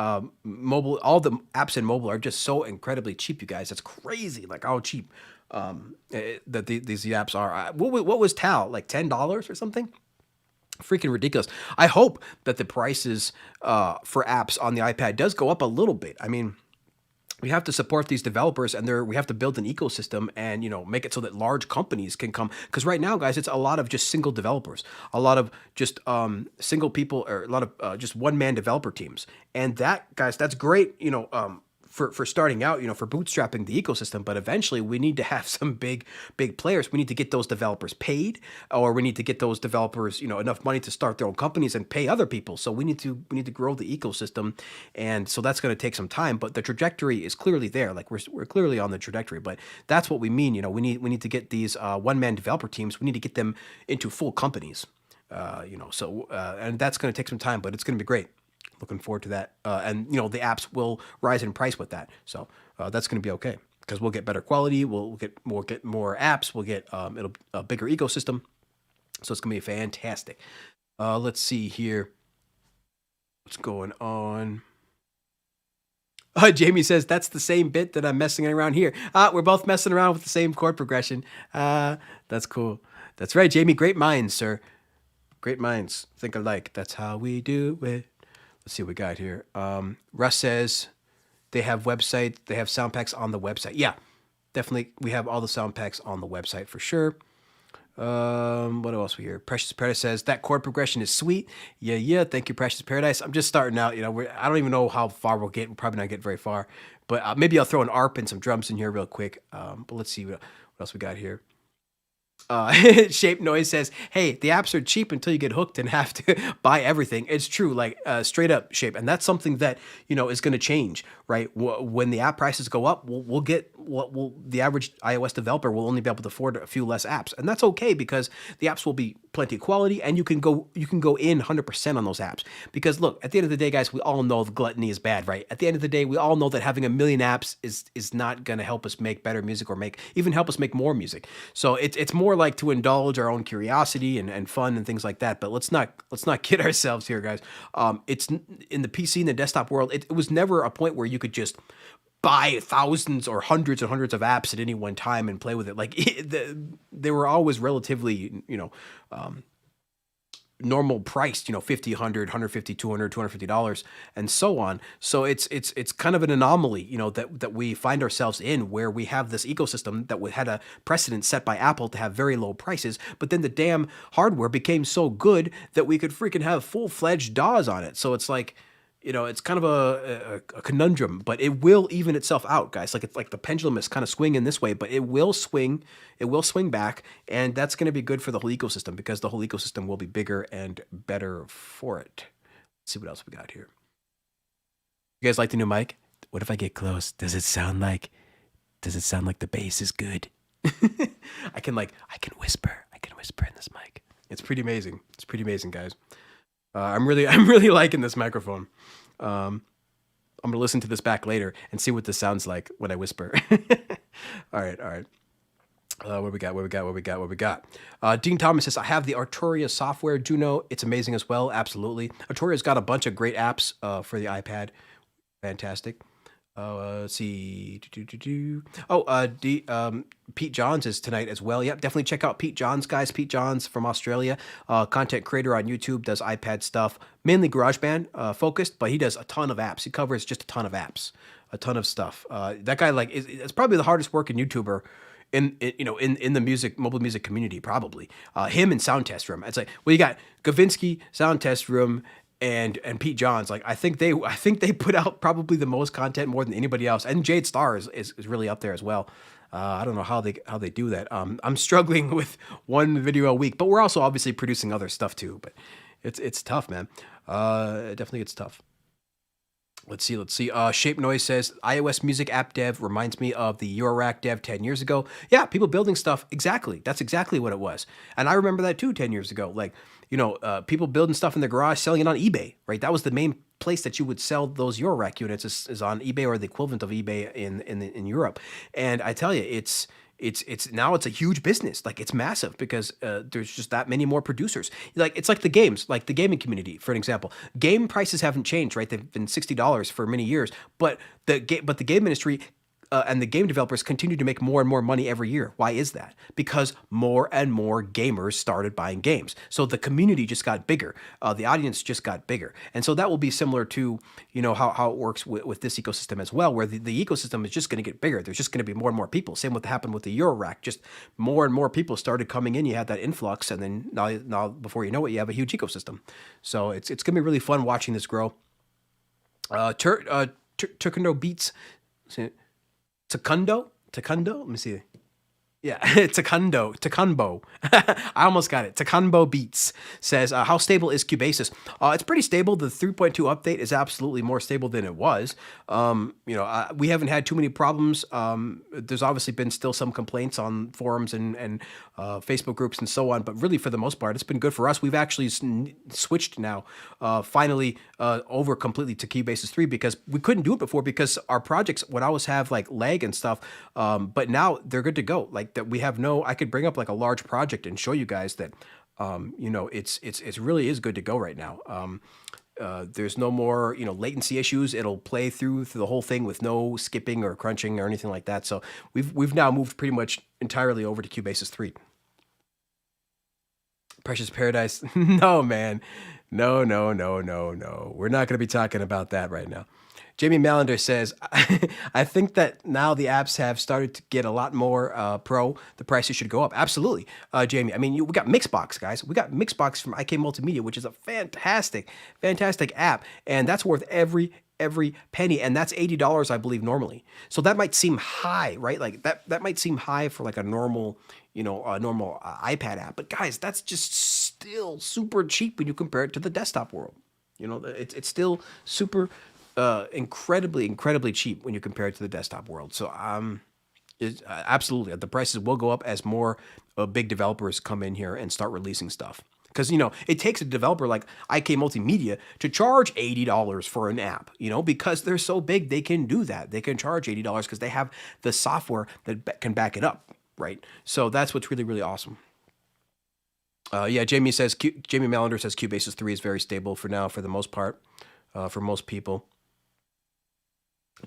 mobile, all the apps in mobile are just so incredibly cheap, you guys. That's crazy, like how cheap that these apps are. What was Tal, like $10 or something? Freaking ridiculous. I hope that the prices for apps on the iPad does go up a little bit. I mean, we have to support these developers, and we have to build an ecosystem and, make it so that large companies can come. Because right now, guys, it's a lot of just single developers, a lot of just single people, or a lot of just one-man developer teams. And that, guys, that's great, for starting out, for bootstrapping the ecosystem. But eventually we need to have some big players. We need to get those developers paid, or we need to get those developers, enough money to start their own companies and pay other people. So we need to grow the ecosystem. And so that's going to take some time, but the trajectory is clearly there. Like we're clearly on the trajectory, but that's what we mean. We need to get these one-man developer teams. We need to get them into full companies, and that's going to take some time, but it's going to be great. Looking forward to that. And, the apps will rise in price with that. So that's going to be okay, because we'll get better quality. We'll get more apps. We'll get a bigger ecosystem. So it's going to be fantastic. Let's see here. What's going on? Jamie says, that's the same bit that I'm messing around here. We're both messing around with the same chord progression. That's cool. That's right, Jamie. Great minds, sir. Great minds. Think alike. That's how we do it. Let's see what we got here. Russ says they have website. They have sound packs on the website. Yeah, definitely. We have all the sound packs on the website for sure. What else we hear? Precious Paradise says that chord progression is sweet. Yeah. Thank you, Precious Paradise. I'm just starting out. I don't even know how far we'll get. We'll probably not get very far. But maybe I'll throw an ARP and some drums in here real quick. But let's see what else we got here. Shape Noise says, hey, the apps are cheap until you get hooked and have to buy everything. It's true, like straight up, Shape. And that's something that, is going to change, right? When the app prices go up, we'll get the average iOS developer will only be able to afford a few less apps. And that's okay, because the apps will be plenty of quality, and you can go in 100% on those apps. Because look, at the end of the day, guys, we all know the gluttony is bad, right? At the end of the day, we all know that having a million apps is not going to help us make better music, or even help us make more music. So it's more like to indulge our own curiosity and fun and things like that. But let's not kid ourselves here, guys. It's in the PC and the desktop world, it was never a point where you could just buy thousands or hundreds and hundreds of apps at any one time and play with it. Like they were always relatively, normal priced, 50, 100, 150, 200, $250 and so on. So it's kind of an anomaly, that we find ourselves in, where we have this ecosystem that had a precedent set by Apple to have very low prices, but then the damn hardware became so good that we could freaking have full-fledged DAWs on it. So it's like, it's kind of a conundrum, but it will even itself out, guys. Like, it's like the pendulum is kind of swinging this way, but it will swing back, and that's going to be good for the whole ecosystem, because the whole ecosystem will be bigger and better for it. Let's see what else we got here. You guys like the new mic? What if I get close? Does it sound like the bass is good? I can whisper. I can whisper in this mic. It's pretty amazing. It's pretty amazing, guys. I'm really liking this microphone. I'm gonna listen to this back later and see what this sounds like when I whisper. All right, all right. What we got? What we got? What we got? What we got? Dean Thomas says, I have the Arturia software, Juno. It's amazing as well. Absolutely. Arturia's got a bunch of great apps for the iPad. Fantastic. Let's see. Pete Johns is tonight as well. Yep, definitely check out Pete Johns, guys. Pete Johns from Australia, content creator on YouTube, does iPad stuff, mainly GarageBand focused, but he does a ton of apps. He covers just a ton of apps, a ton of stuff. That guy, like, is probably the hardest working YouTuber in the mobile music community, probably. Him and Sound Test Room. It's like, well, you got Gavinsky, Sound Test Room, and Pete Johns. Like, I think they put out probably the most content, more than anybody else. And Jade Starr is really up there as well. I don't know how they do that. I'm struggling with one video a week, but we're also obviously producing other stuff too. But it's tough, man. Definitely it's tough. Let's see. Shape Noise says, iOS music app dev reminds me of the Eurorack dev 10 years ago. Yeah, people building stuff. Exactly. That's exactly what it was. And I remember that too 10 years ago. Like, people building stuff in their garage, selling it on eBay, right? That was the main place that you would sell those Eurorack units is on eBay, or the equivalent of eBay in Europe. And I tell you, it's now it's a huge business. Like, it's massive because there's just that many more producers. Like, it's like the games, like the gaming community, for an example. Game prices haven't changed, right? They've been $60 for many years, but the game industry and the game developers continue to make more and more money every year. Why is that? Because more and more gamers started buying games. So the community just got bigger. The audience just got bigger. And so that will be similar to, how it works with this ecosystem as well, where the ecosystem is just going to get bigger. There's just going to be more and more people. Same what happened with the Eurorack. Just more and more people started coming in. You had that influx, and then now before you know it, you have a huge ecosystem. So it's going to be really fun watching this grow. Turkendo Beats. Taekwondo? Let me see. Yeah, Taekwondo. I almost got it. Taekwondo Beats says, how stable is Cubasis? It's pretty stable. The 3.2 update is absolutely more stable than it was. We haven't had too many problems. There's obviously been still some complaints on forums and Facebook groups and so on, but really for the most part, it's been good for us. We've actually switched now, finally, over completely to Cubasis 3 because we couldn't do it before because our projects would always have like lag and stuff. But now they're good to go. Like, that we have I could bring up like a large project and show you guys that, it's really is good to go right now. There's no more, latency issues. It'll play through the whole thing with no skipping or crunching or anything like that. So we've now moved pretty much entirely over to Cubasis 3. Precious Paradise. No, man. No. We're not going to be talking about that right now. Jamie Mallender says, I think that now the apps have started to get a lot more pro. The prices should go up. Absolutely, Jamie. I mean, we got Mixbox, guys. We got Mixbox from IK Multimedia, which is a fantastic app. And that's worth every penny. And that's $80, I believe, normally. So that might seem high, right? Like that might seem high for like a normal, iPad app. But guys, that's just still super cheap when you compare it to the desktop world. It's still super incredibly cheap when you compare it to the desktop world. So absolutely, the prices will go up as more big developers come in here and start releasing stuff. Because, it takes a developer like IK Multimedia to charge $80 for an app, because they're so big, they can do that. They can charge $80 because they have the software that can back it up, right? So that's what's really, really awesome. Jamie Mallender says Cubasis 3 is very stable for now, for the most part, for most people.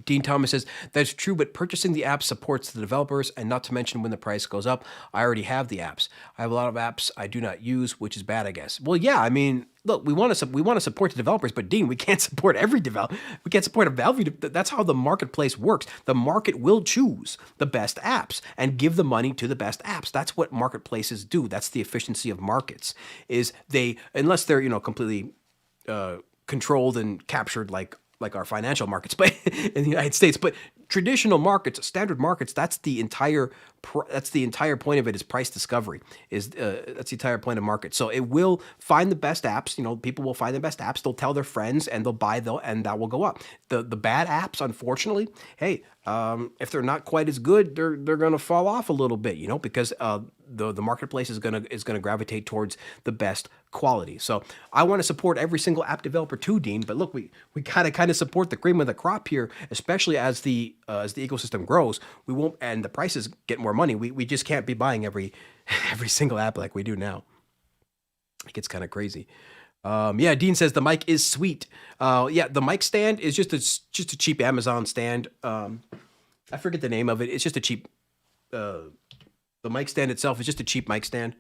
Dean Thomas says, that's true, but purchasing the app supports the developers, and not to mention when the price goes up. I already have the apps. I have a lot of apps I do not use, which is bad, I guess. Well, yeah, I mean, look, we want to support the developers, but Dean, we can't support every developer. We can't support a value. That's how the marketplace works. The market will choose the best apps and give the money to the best apps. That's what marketplaces do. That's the efficiency of markets, is unless they're, completely controlled and captured like our financial markets, but in the United States. But traditional markets, standard markets, that's the entire point of it, is price discovery. That's the entire point of market. So it will find the best apps. People will find the best apps. They'll tell their friends, and they'll buy them, and that will go up. The bad apps, unfortunately, hey, if they're not quite as good, they're gonna fall off a little bit, because the marketplace is gonna gravitate towards the best quality. So I want to support every single app developer too, Dean. But look, we gotta kind of support the cream of the crop here, especially as the ecosystem grows. We won't, and the prices get more money. We just can't be buying every single app like we do now. It gets kind of crazy. Yeah, Dean says the mic is sweet. Yeah, the mic stand is just a cheap Amazon stand. I forget the name of it. It's just a cheap. The mic stand itself is just a cheap mic stand.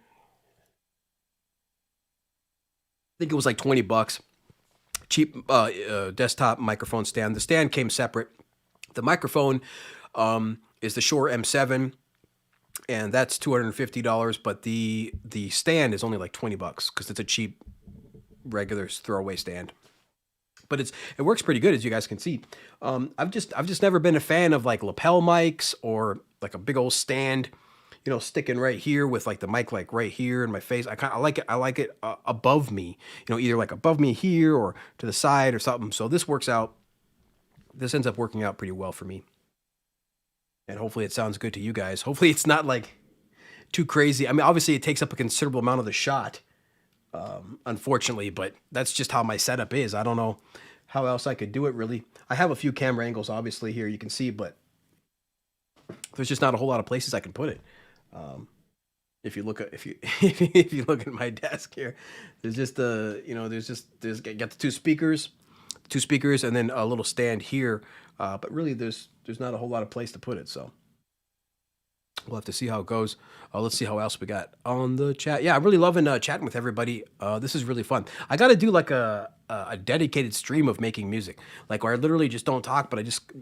I think it was like $20. Cheap desktop microphone stand. The stand came separate. The microphone is the Shure M7, and that's $250. But the stand is only like $20 because it's a cheap, regular throwaway stand. But it works pretty good, as you guys can see. I've just never been a fan of like lapel mics or like a big old stand, sticking right here with like the mic like right here in my face. I like it above me, either like above me here or to the side or something. So this ends up working out pretty well for me. And hopefully it sounds good to you guys. Hopefully it's not like too crazy. I mean, obviously it takes up a considerable amount of the shot, unfortunately, but that's just how my setup is. I don't know how else I could do it, really. I have a few camera angles, obviously, here you can see, but there's just not a whole lot of places I can put it. If you look at if you look at my desk here, there's just there's got the two speakers, and then a little stand here. But really, there's not a whole lot of place to put it. So we'll have to see how it goes. Let's see how else we got on the chat. Yeah, I'm really loving chatting with everybody. This is really fun. I got to do like a dedicated stream of making music, like where I literally just don't talk, but I just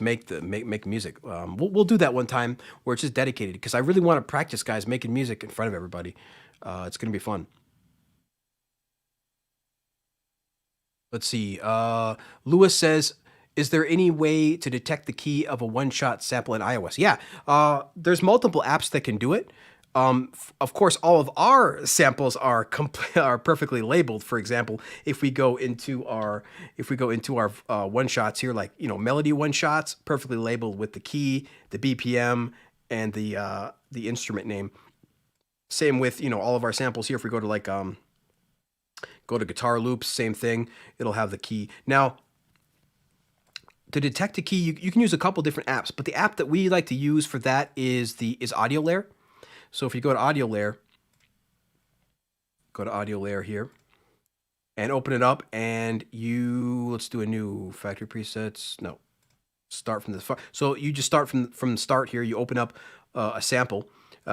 make music. We'll do that one time where it's just dedicated, because I really want to practice, guys, making music in front of everybody. It's gonna be fun. Let's see. Lewis says, is there any way to detect the key of a one-shot sample in iOS? Yeah, there's multiple apps that can do it. Of course, all of our samples are perfectly labeled. For example, if we go into our one shots here, like melody one shots, perfectly labeled with the key, the BPM, and the instrument name. Same with all of our samples here. If we go to like go to guitar loops, same thing. It'll have the key. Now, to detect a key, you can use a couple different apps, but the app that we like to use for that is Audio Layer. So if you go to Audio Layer here, and open it up, and let's do a new factory presets. No, start from the so you just start from the start here. You open up a sample,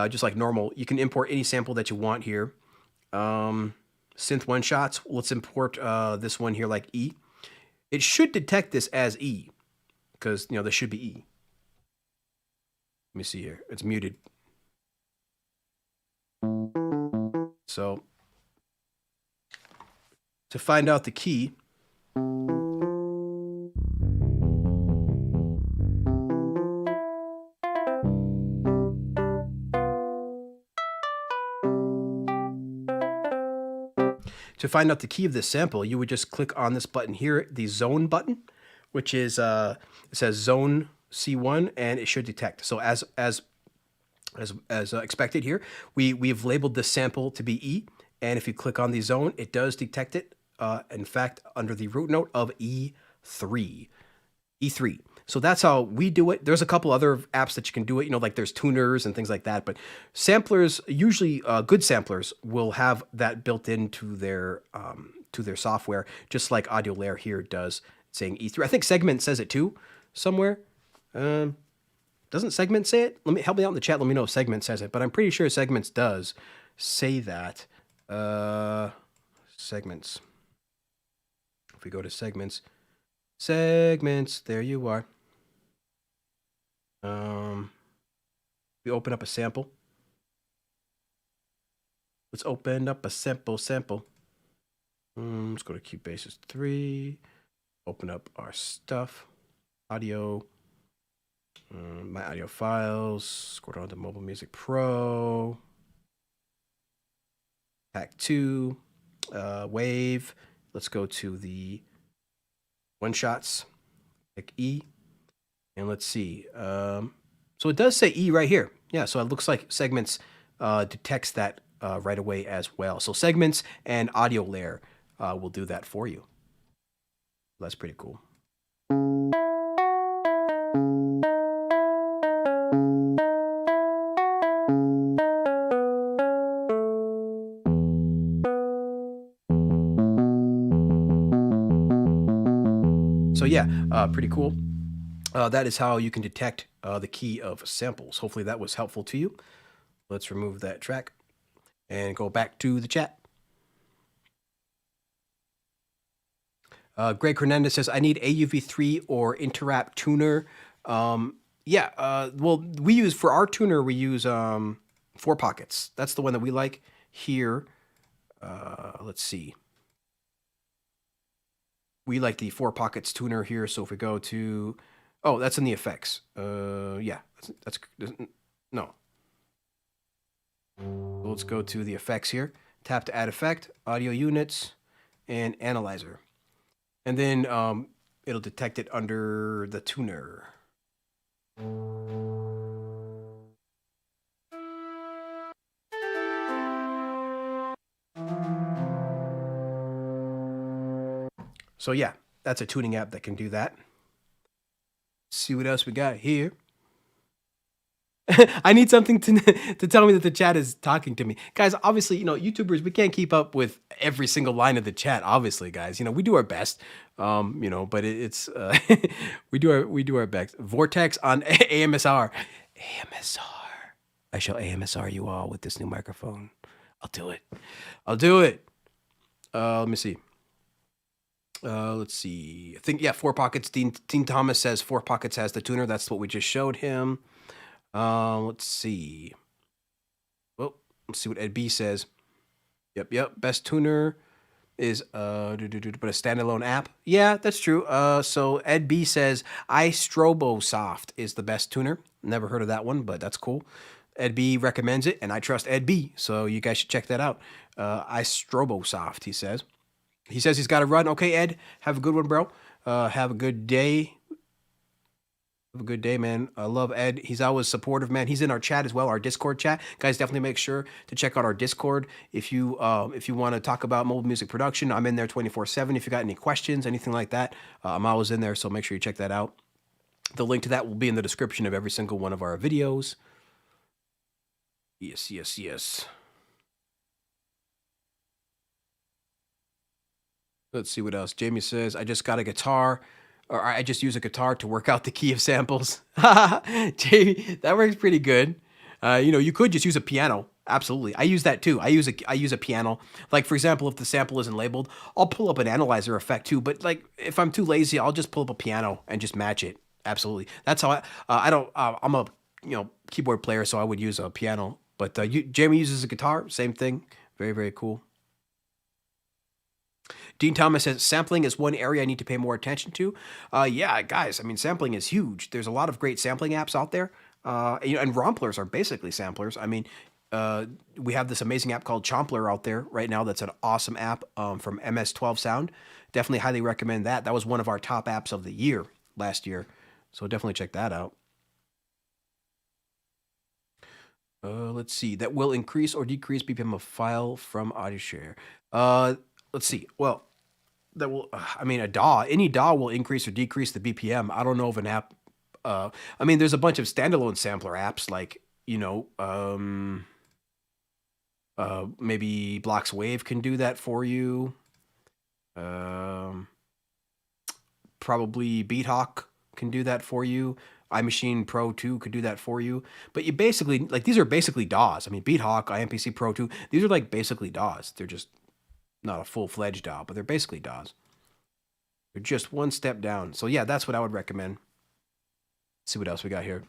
just like normal. You can import any sample that you want here. Synth one shots. Let's import this one here, like E. It should detect this as E, because this should be E. Let me see here. It's muted. So to find out the key, of this sample, you would just click on this button here, the zone button, which is it says zone C1, and it should detect. So as expected here, we've labeled this sample to be E, and if you click on the zone, it does detect it. In fact, under the root note of E3. So that's how we do it. There's a couple other apps that you can do it, like there's tuners and things like that. But samplers, usually good samplers, will have that built into their software, just like Audio Layer here does, saying E3. I think Segment says it too, somewhere. Doesn't Segment say it? Help me out in the chat. Let me know if Segment says it. But I'm pretty sure Segments does say that. Segments. If we go to Segments, there you are. We open up a sample. Let's open up a sample. Let's go to Cubase 3. Open up our stuff. audio, my audio files, scroll down to Mobile Music Pro, Pack 2, Wave. Let's go to the one shots, pick E, and let's see. So it does say E right here. Yeah, so it looks like Segments detects that right away as well. So Segments and Audio Layer will do that for you. That's pretty cool. So yeah, pretty cool. That is how you can detect the key of samples. Hopefully that was helpful to you. Let's remove that track and go back to the chat. Greg Hernandez says, I need AUV3 or Interap tuner. Well, we use, for our tuner, we use 4 pockets. That's the one that we like here. Let's see. We like the 4 pockets tuner here. So if we go to, oh, that's in the effects. Yeah, that's no. Let's go to the effects here. Tap to add effect, audio units, and analyzer. And then it'll detect it under the tuner. So yeah, that's a tuning app that can do that. Let's see what else we got here. I need something to tell me that the chat is talking to me. Guys, obviously, YouTubers, we can't keep up with every single line of the chat, obviously, guys. We do our best. But it's we do our best. Vortex on AMSR. AMSR. I shall AMSR you all with this new microphone. I'll do it. Let me see. Let's see. I think, 4 pockets. Dean Thomas says 4 pockets has the tuner. That's what we just showed him. Let's see. Well, let's see what Ed B says. Yep. Best tuner is but a standalone app. Yeah, that's true. So Ed B says iStrobosoft is the best tuner. Never heard of that one, but that's cool. Ed B recommends it, and I trust Ed B, so you guys should check that out. iStrobosoft, he says. He says he's got to run. Okay, Ed, have a good one, bro. Have a good day. Have a good day, man. I love Ed. He's always supportive, man. He's in our chat as well, our Discord chat. Guys, definitely make sure to check out our Discord. If you want to talk about mobile music production, I'm in there 24/7. If you got any questions, anything like that, I'm always in there, so make sure you check that out. The link to that will be in the description of every single one of our videos. Yes. Let's see what else. Jamie says, I just got a guitar, or I just use a guitar to work out the key of samples. Jamie, that works pretty good. You could just use a piano. Absolutely. I use that too. I use a piano. Like, for example, if the sample isn't labeled, I'll pull up an analyzer effect too. But like, if I'm too lazy, I'll just pull up a piano and just match it. Absolutely. That's how I'm a keyboard player, so I would use a piano. But Jamie uses a guitar. Same thing. Very, very cool. Dean Thomas says, sampling is one area I need to pay more attention to. Yeah, guys, I mean, sampling is huge. There's a lot of great sampling apps out there. And romplers are basically samplers. I mean, we have this amazing app called Chompler out there right now. That's an awesome app from MS-12 Sound. Definitely highly recommend that. That was one of our top apps of the year last year. So definitely check that out. Let's see. That will increase or decrease BPM of file from AudioShare. Let's see. Well, that will, a DAW, any DAW will increase or decrease the BPM. I don't know of an app. There's a bunch of standalone sampler apps like, maybe Blocks Wave can do that for you. Probably BeatHawk can do that for you. iMachine Pro 2 could do that for you. But you basically, like, these are basically DAWs. I mean, BeatHawk, iMPC Pro 2, these are like basically DAWs. They're just not a full-fledged DAW, but they're basically DAWs. They're just one step down. So yeah, that's what I would recommend. Let's see what else we got here.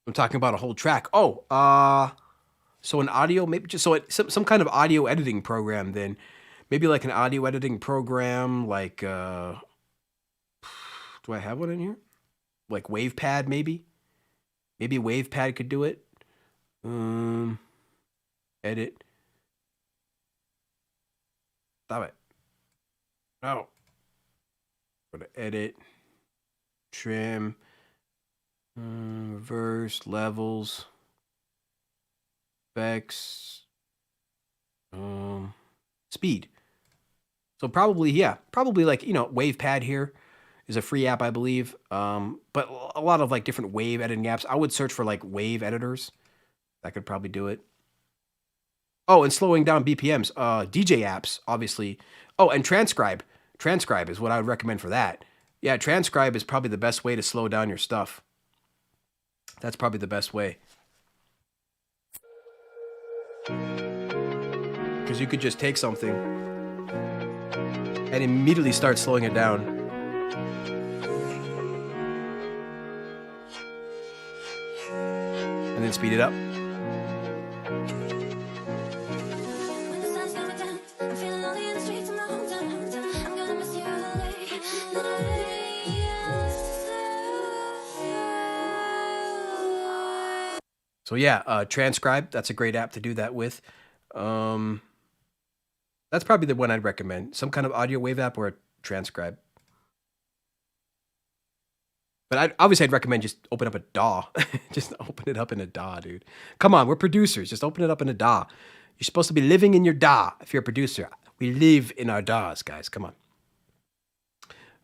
I'm talking about a whole track. So an audio, maybe just some kind of audio editing program then. Maybe like an audio editing program, like do I have one in here? Like WavePad, maybe. Maybe WavePad could do it. Edit. Stop it. No. Go to edit. Trim. Reverse levels. Effects. Speed. So probably, yeah, probably like, WavePad here is a free app, I believe. But a lot of like different wave editing apps. I would search for like wave editors. That could probably do it. Oh, and slowing down BPMs. DJ apps, obviously. Oh, and transcribe. Transcribe is what I would recommend for that. Yeah, transcribe is probably the best way to slow down your stuff. That's probably the best way. Because you could just take something and immediately start slowing it down. And then speed it up. So yeah, Transcribe, that's a great app to do that with. That's probably the one I'd recommend. Some kind of audio wave app or a Transcribe. But obviously I'd recommend just open up a DAW. Just open it up in a DAW, dude. Come on, we're producers. Just open it up in a DAW. You're supposed to be living in your DAW if you're a producer. We live in our DAWs, guys. Come on.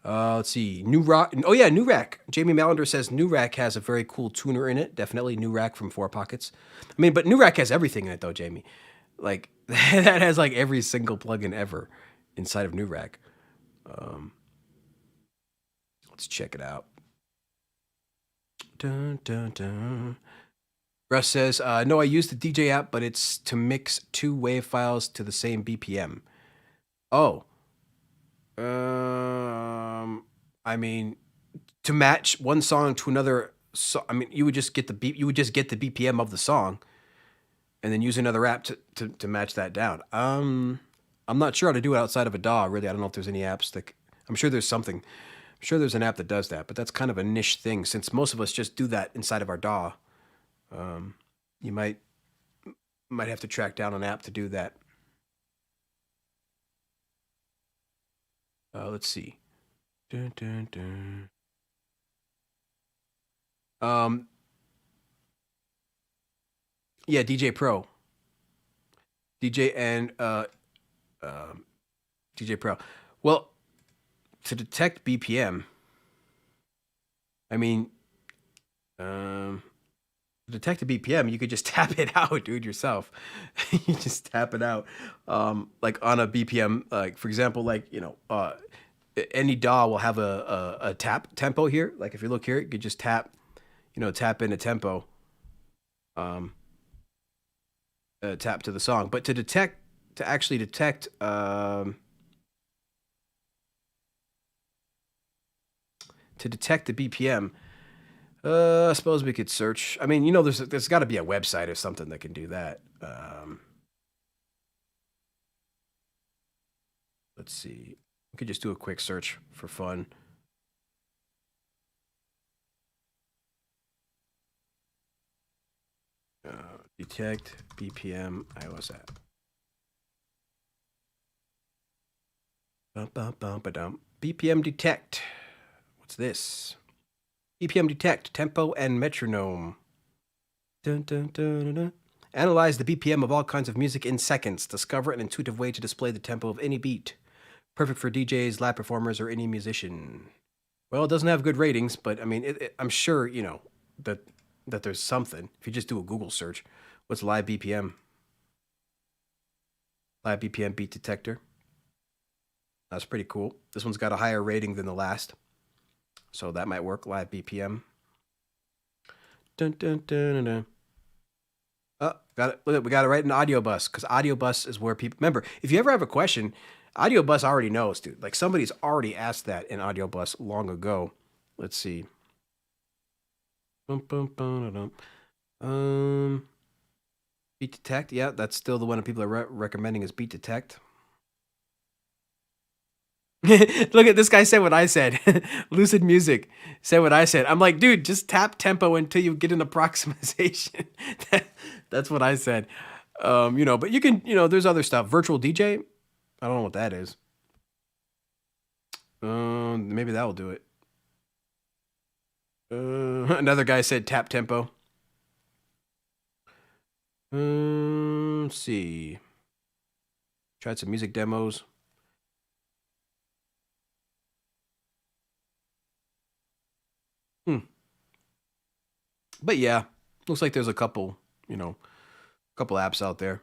Let's see. New Rock. Oh, yeah, New Rack. Jamie Mallender says New Rack has a very cool tuner in it. Definitely New Rack from Four Pockets. I mean, but New Rack has everything in it, though, Jamie. Like, that has like every single plugin ever inside of New Rack. Let's check it out. Dun, dun, dun. Russ says, no, I use the DJ app, but it's to mix two wave files to the same BPM. Oh. I mean, to match one song to another, I mean, you would just get the BPM of the song, and then use another app to match that down. I'm not sure how to do it outside of a DAW. Really, I don't know if there's any apps that. I'm sure there's something. I'm sure there's an app that does that, but that's kind of a niche thing since most of us just do that inside of our DAW. You might have to track down an app to do that. Let's see. Dun, dun, dun. Yeah, DJ Pro. DJ and DJ Pro. Well, to detect BPM, I mean, to detect the BPM, you could just tap it out, dude, yourself. You just tap it out, like on a BPM. Like for example, like any DAW will have a tap tempo here. Like if you look here, you could just tap, tap in a tempo, tap to the song. But to actually detect, the BPM, I suppose we could search. I mean, there's got to be a website or something that can do that. Let's see. We could just do a quick search for fun. Detect BPM iOS app. BPM detect. What's this? BPM detect, tempo and metronome. Dun, dun, dun, dun, dun. Analyze the BPM of all kinds of music in seconds. Discover an intuitive way to display the tempo of any beat. Perfect for DJs, live performers, or any musician. Well, it doesn't have good ratings, but I mean, I'm sure, that there's something. If you just do a Google search, what's live BPM? Live BPM beat detector. That's pretty cool. This one's got a higher rating than the last. So that might work, live BPM. Dun, dun, dun, dun, dun. Oh, got it. Look, we got it right in Audio Bus, because Audio Bus is where people... Remember, if you ever have a question, Audio Bus already knows, dude. Like, somebody's already asked that in Audio Bus long ago. Let's see. Beat Detect. Yeah, that's still the one that people are recommending is Beat Detect. Look at this guy said what I said. Lucid Music said what I said. I'm like, dude, just tap tempo until you get an approximation. That's what I said. But you can, there's other stuff. Virtual DJ. I don't know what that is. Maybe that will do it. Another guy said tap tempo. Let's see. Tried some music demos. But yeah, looks like there's a couple apps out there.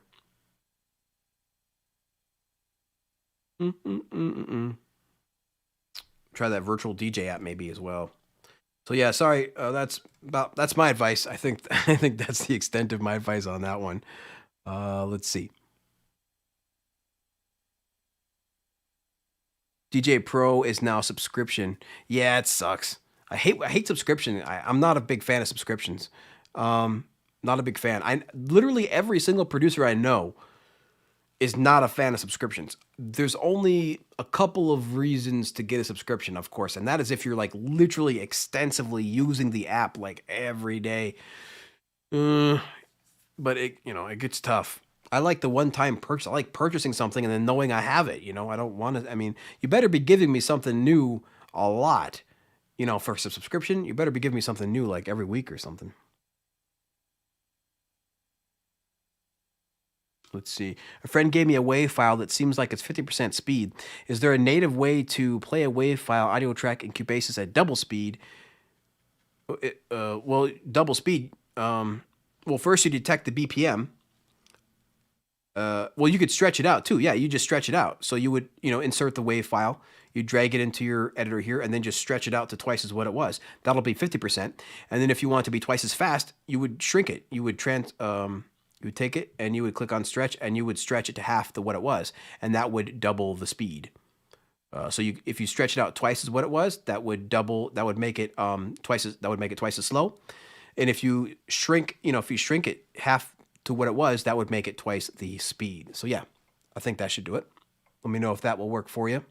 Try that virtual DJ app maybe as well. So yeah, sorry. That's my advice. I think that's the extent of my advice on that one. Let's see. DJ Pro is now subscription. Yeah, it sucks. I hate subscription. I'm not a big fan of subscriptions. Not a big fan. I literally every single producer I know is not a fan of subscriptions. There's only a couple of reasons to get a subscription, of course, and that is if you're like literally extensively using the app like every day. But it gets tough. I like the one-time purchase. I like purchasing something and then knowing I have it. I don't want to. I mean, you better be giving me something new a lot. For subscription, you better be giving me something new like every week or something. Let's see. A friend gave me a WAV file that seems like it's 50% speed. Is there a native way to play a WAV file audio track in Cubasis at double speed? Well, double speed. Well, first you detect the BPM. Well, you could stretch it out too. Yeah, you just stretch it out. So you would, insert the WAV file. You drag it into your editor here and then just stretch it out to twice as what it was. That'll be 50%. And then if you want it to be twice as fast, you would shrink it. You would you would take it and you would click on stretch and you would stretch it to half what it was, and that would double the speed. So if you stretch it out twice as what it was, that would make it twice as slow. And if you shrink it half to what it was, that would make it twice the speed. So yeah, I think that should do it. Let me know if that will work for you.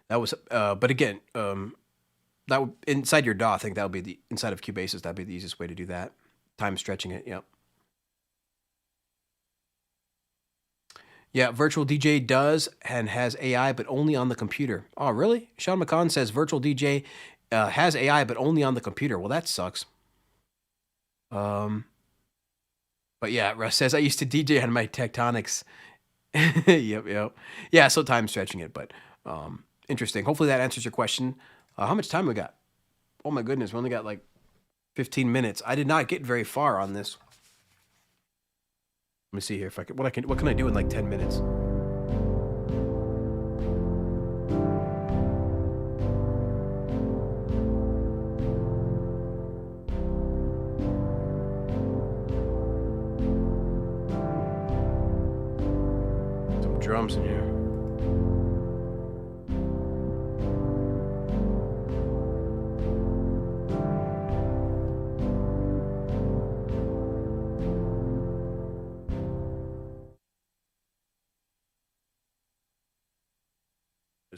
That was, but again, that would, inside your DAW, I think that would be inside of Cubasis, that'd be the easiest way to do that. Time stretching it, yep. Yeah, Virtual DJ does and has AI, but only on the computer. Oh, really? Sean McCon says Virtual DJ has AI, but only on the computer. Well, that sucks. But yeah, Russ says I used to DJ on my Tectonics. Yep. Yeah, so time stretching it, but interesting. Hopefully that answers your question. How much time we got? Oh my goodness, we only got like 15 minutes. I did not get very far on this. Let me see here if what can I do in like 10 minutes? Some drums in here.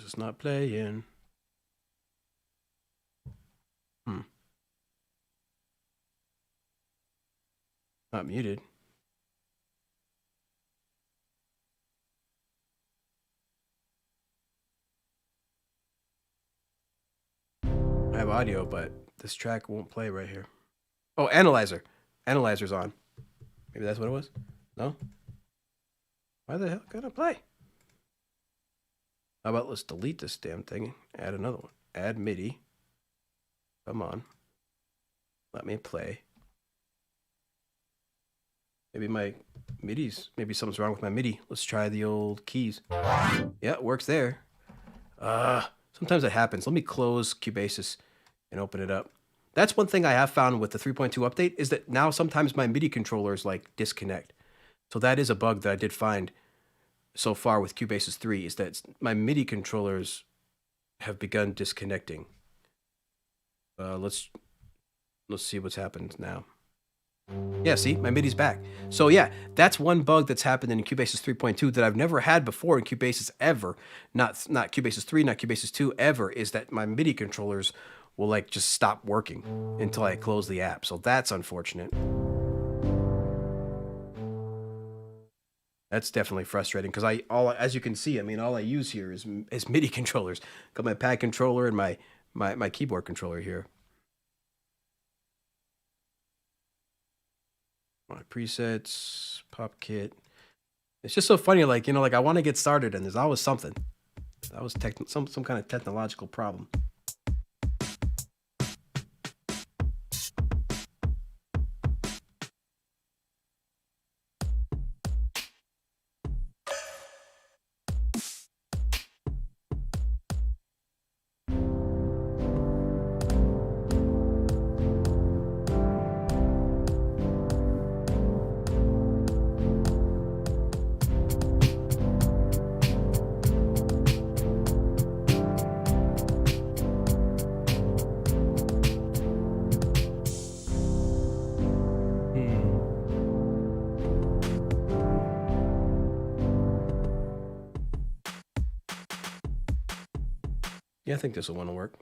It's not playing. Not muted. I have audio, but this track won't play right here. Oh, analyzer. Analyzer's on. Maybe that's what it was? No? Why the hell can't I play? How about let's delete this damn thing, add another one. Add MIDI. Come on. Let me play. Maybe my MIDI's, maybe something's wrong with my MIDI. Let's try the old keys. Yeah, it works there. Sometimes it happens. Let me close Cubasis and open it up. That's one thing I have found with the 3.2 update is that now sometimes my MIDI controllers like disconnect. So that is a bug that I did find so far with Cubasis 3 is that my MIDI controllers have begun disconnecting. Let's see what's happened now. Yeah, see, my MIDI's back. So yeah, that's one bug that's happened in Cubasis 3.2 that I've never had before in Cubasis ever. Not Cubasis 3, not Cubasis 2 ever, is that my MIDI controllers will like just stop working until I close the app. So that's unfortunate. That's definitely frustrating because as you can see, I mean, all I use here is MIDI controllers. Got my pad controller and my keyboard controller here. My presets, pop kit. It's just so funny, like, you know, like I want to get started and there's always something. That was some kind of technological problem. Yeah, I think this will want to work.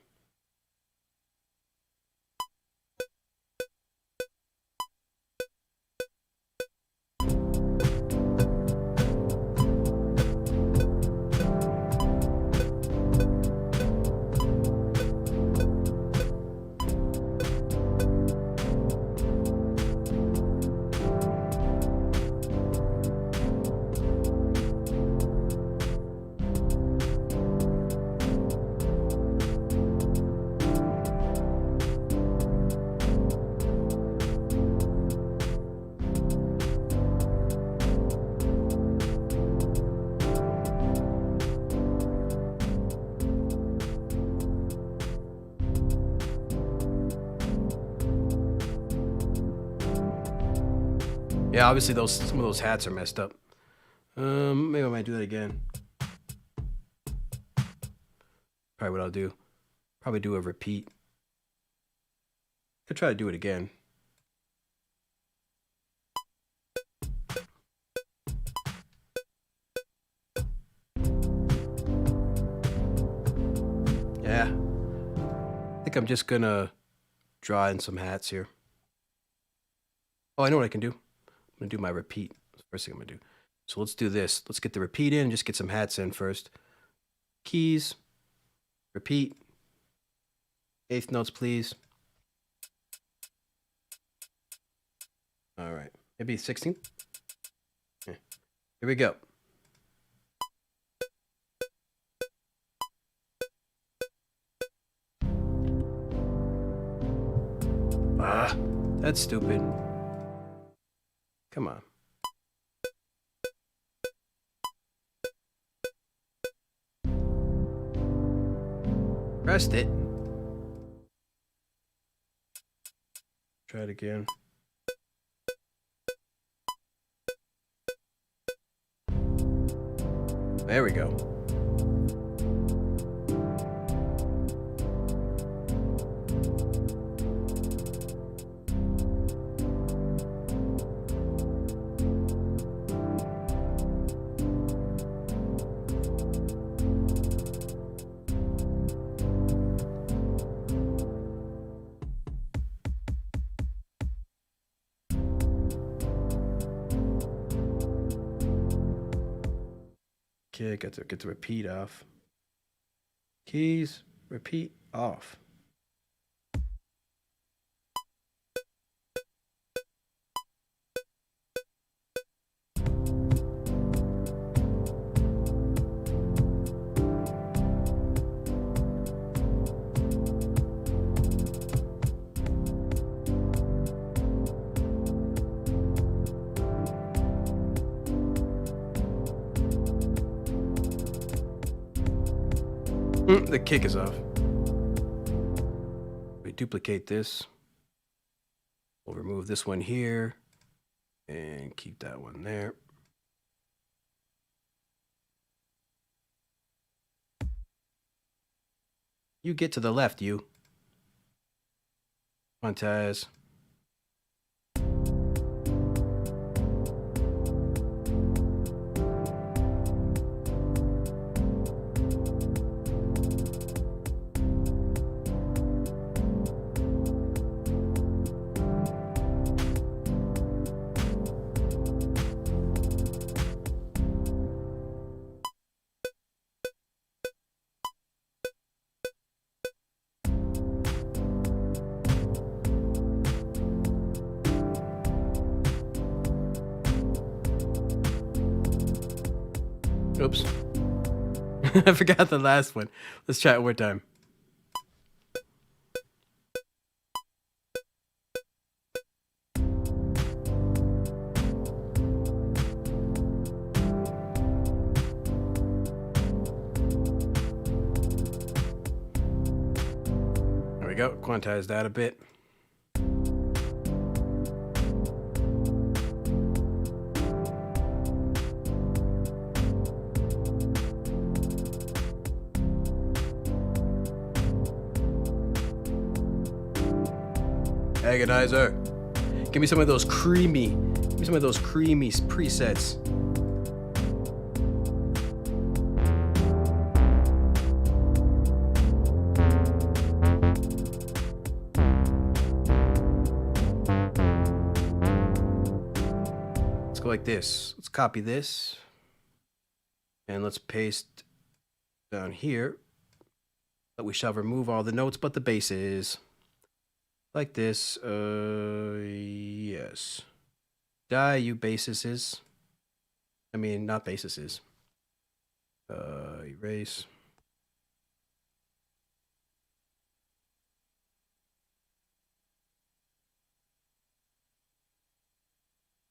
Yeah, obviously some of those hats are messed up. Maybe I might do that again. Probably what I'll do. Probably do a repeat. Could try to do it again. Yeah. I think I'm just gonna draw in some hats here. Oh, I know what I can do. I'm gonna do my repeat. That's the first thing I'm gonna do. So let's do this. Let's get the repeat in, just get some hats in first. Keys, repeat, eighth notes, please. All right, maybe 16. Yeah. Here we go. Ah, that's stupid. Come on. Pressed it. Try it again. There we go. Okay, get the repeat off. Keys, repeat off. The kick is off. We duplicate this. We'll remove this one here and keep that one there. You get to the left, you. Quantize. Oops. I forgot the last one. Let's try it one more time. There we go. Quantize that a bit. Agonizer. Give me some of those creamy presets. Let's go like this. Let's copy this. And let's paste down here. But we shall remove all the notes but the basses. Like this, yes. Die, you bassises. I mean, not bassises. Erase.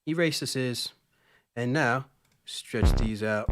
Erase this is. And now, stretch these out.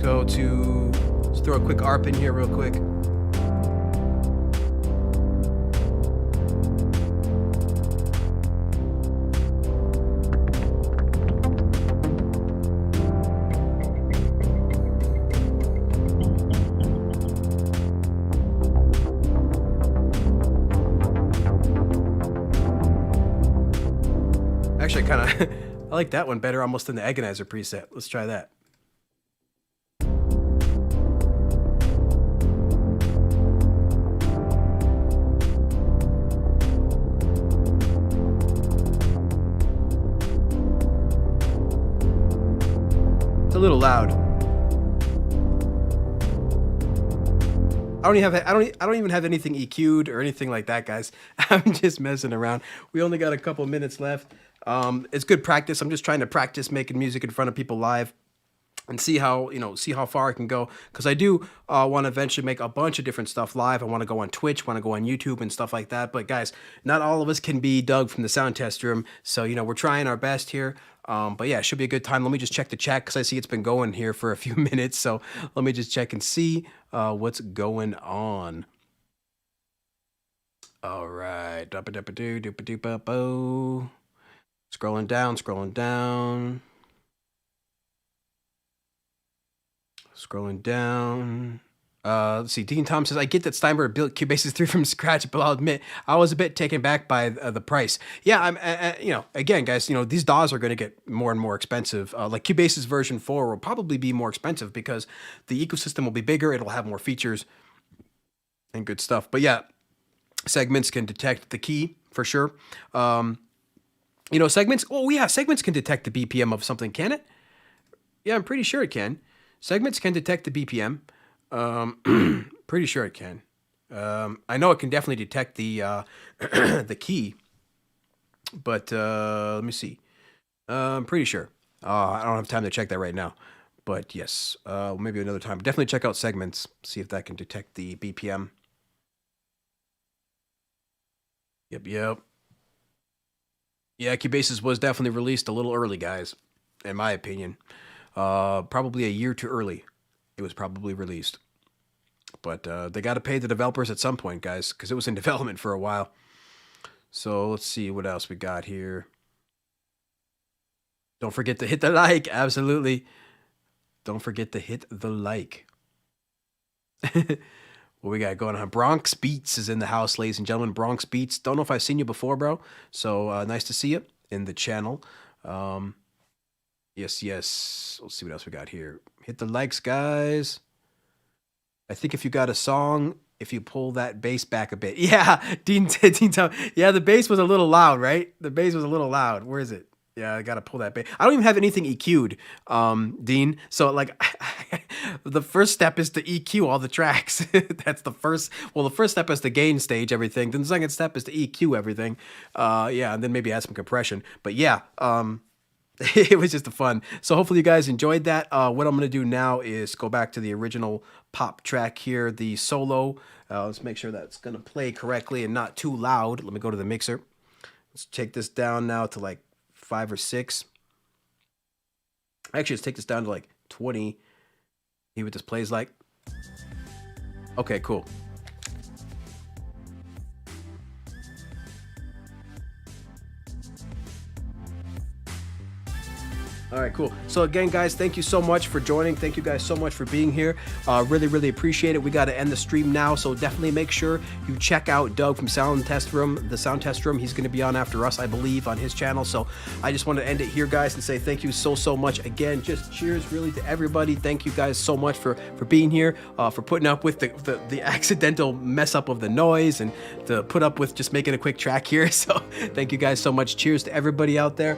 Let's throw a quick ARP in here real quick. Actually, kind of, I like that one better almost than the Agonizer preset. Let's try that. It's a little loud. I don't even have anything EQ'd or anything like that, guys. I'm just messing around. We only got a couple minutes left. It's good practice. I'm just trying to practice making music in front of people live and see how far I can go, because I do want to eventually make a bunch of different stuff live. I want to go on Twitch, want to go on YouTube and stuff like that. But guys, not all of us can be Doug from the sound test room, so we're trying our best here. But yeah, it should be a good time. Let me just check the chat, because I see it's been going here for a few minutes. So let me just check and see what's going on. All right. Scrolling down. Scrolling down. Let's see. Dean Tom says, I get that Steinberg built Cubase's 3 from scratch, but I'll admit I was a bit taken back by the price. Yeah, I'm. Again, guys, these DAWs are going to get more and more expensive. Like Cubase's version 4 will probably be more expensive because the ecosystem will be bigger. It'll have more features and good stuff. But yeah, segments can detect the key for sure. Segments. Oh yeah, segments can detect the BPM of something, can it? Yeah, I'm pretty sure it can. Segments can detect the BPM. Pretty sure it can. I know it can definitely detect the the key, but let me see. I'm pretty sure. I don't have time to check that right now, But yes, maybe another time. But definitely check out segments. See if that can detect the BPM. Yep, yep. Yeah, Cubasis was definitely released a little early, guys, in my opinion. Probably a year too early. It was probably released. But they got to pay the developers at some point, guys, because it was in development for a while. So let's see what else we got here. Don't forget to hit the like. Absolutely. Don't forget to hit the like. What we got going on? Bronx Beats is in the house, ladies and gentlemen. Bronx Beats. Don't know if I've seen you before, bro. So nice to see you in the channel. Yes, yes. Let's see what else we got here. Hit the likes, guys. I think if you got a song, if you pull that bass back a bit. Yeah, Dean, yeah, the bass was a little loud, right? The bass was a little loud. Where is it? Yeah, I gotta pull that bass. I don't even have anything EQ'd, Dean. So like, the first step is to EQ all the tracks. That's the first. Well, the first step is to gain stage everything. Then the second step is to EQ everything. Yeah, and then maybe add some compression. But yeah, it was just a fun. So hopefully you guys enjoyed that. What I'm gonna do now is go back to the original pop track here, the solo. Let's make sure that's gonna play correctly and not too loud. Let me go to the mixer. Let's take this down now to like 5 or 6. Actually, let's take this down to like 20. See what this plays like. Okay, cool. All right, cool. So again, guys, thank you so much for joining. Thank you guys so much for being here. Really, really appreciate it. We got to end the stream now, so definitely make sure you check out Doug from Sound Test Room, the Sound Test Room. He's going to be on after us, I believe, on his channel. So I just want to end it here, guys, and say thank you so much. Again, just cheers really to everybody. Thank you guys so much for being here, for putting up with the accidental mess up of the noise, and to put up with just making a quick track here. So thank you guys so much. Cheers to everybody out there.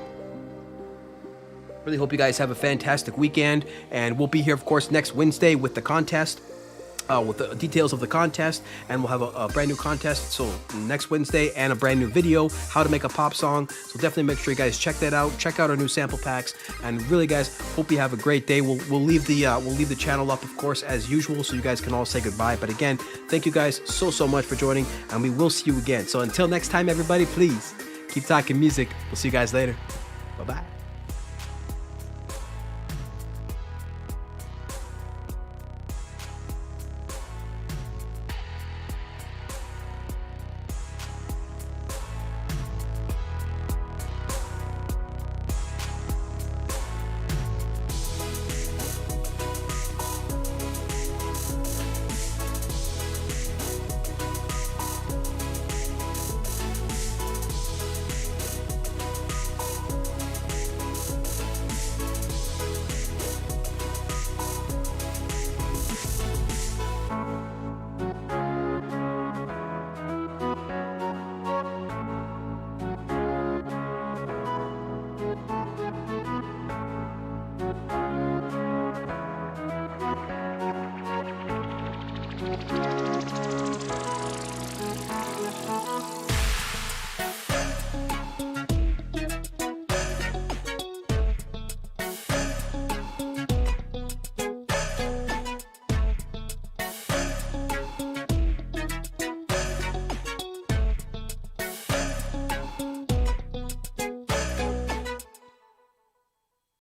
Really hope you guys have a fantastic weekend, and we'll be here, of course, next Wednesday with the contest, with the details of the contest, and we'll have a brand new contest. So next Wednesday, and a brand new video, how to make a pop song. So definitely make sure you guys check that out. Check out our new sample packs, and really, guys, hope you have a great day. We'll leave the channel up, of course, as usual, so you guys can all say goodbye. But again, thank you guys so much for joining, and we will see you again. So until next time, everybody, please keep talking music. We'll see you guys later. Bye bye.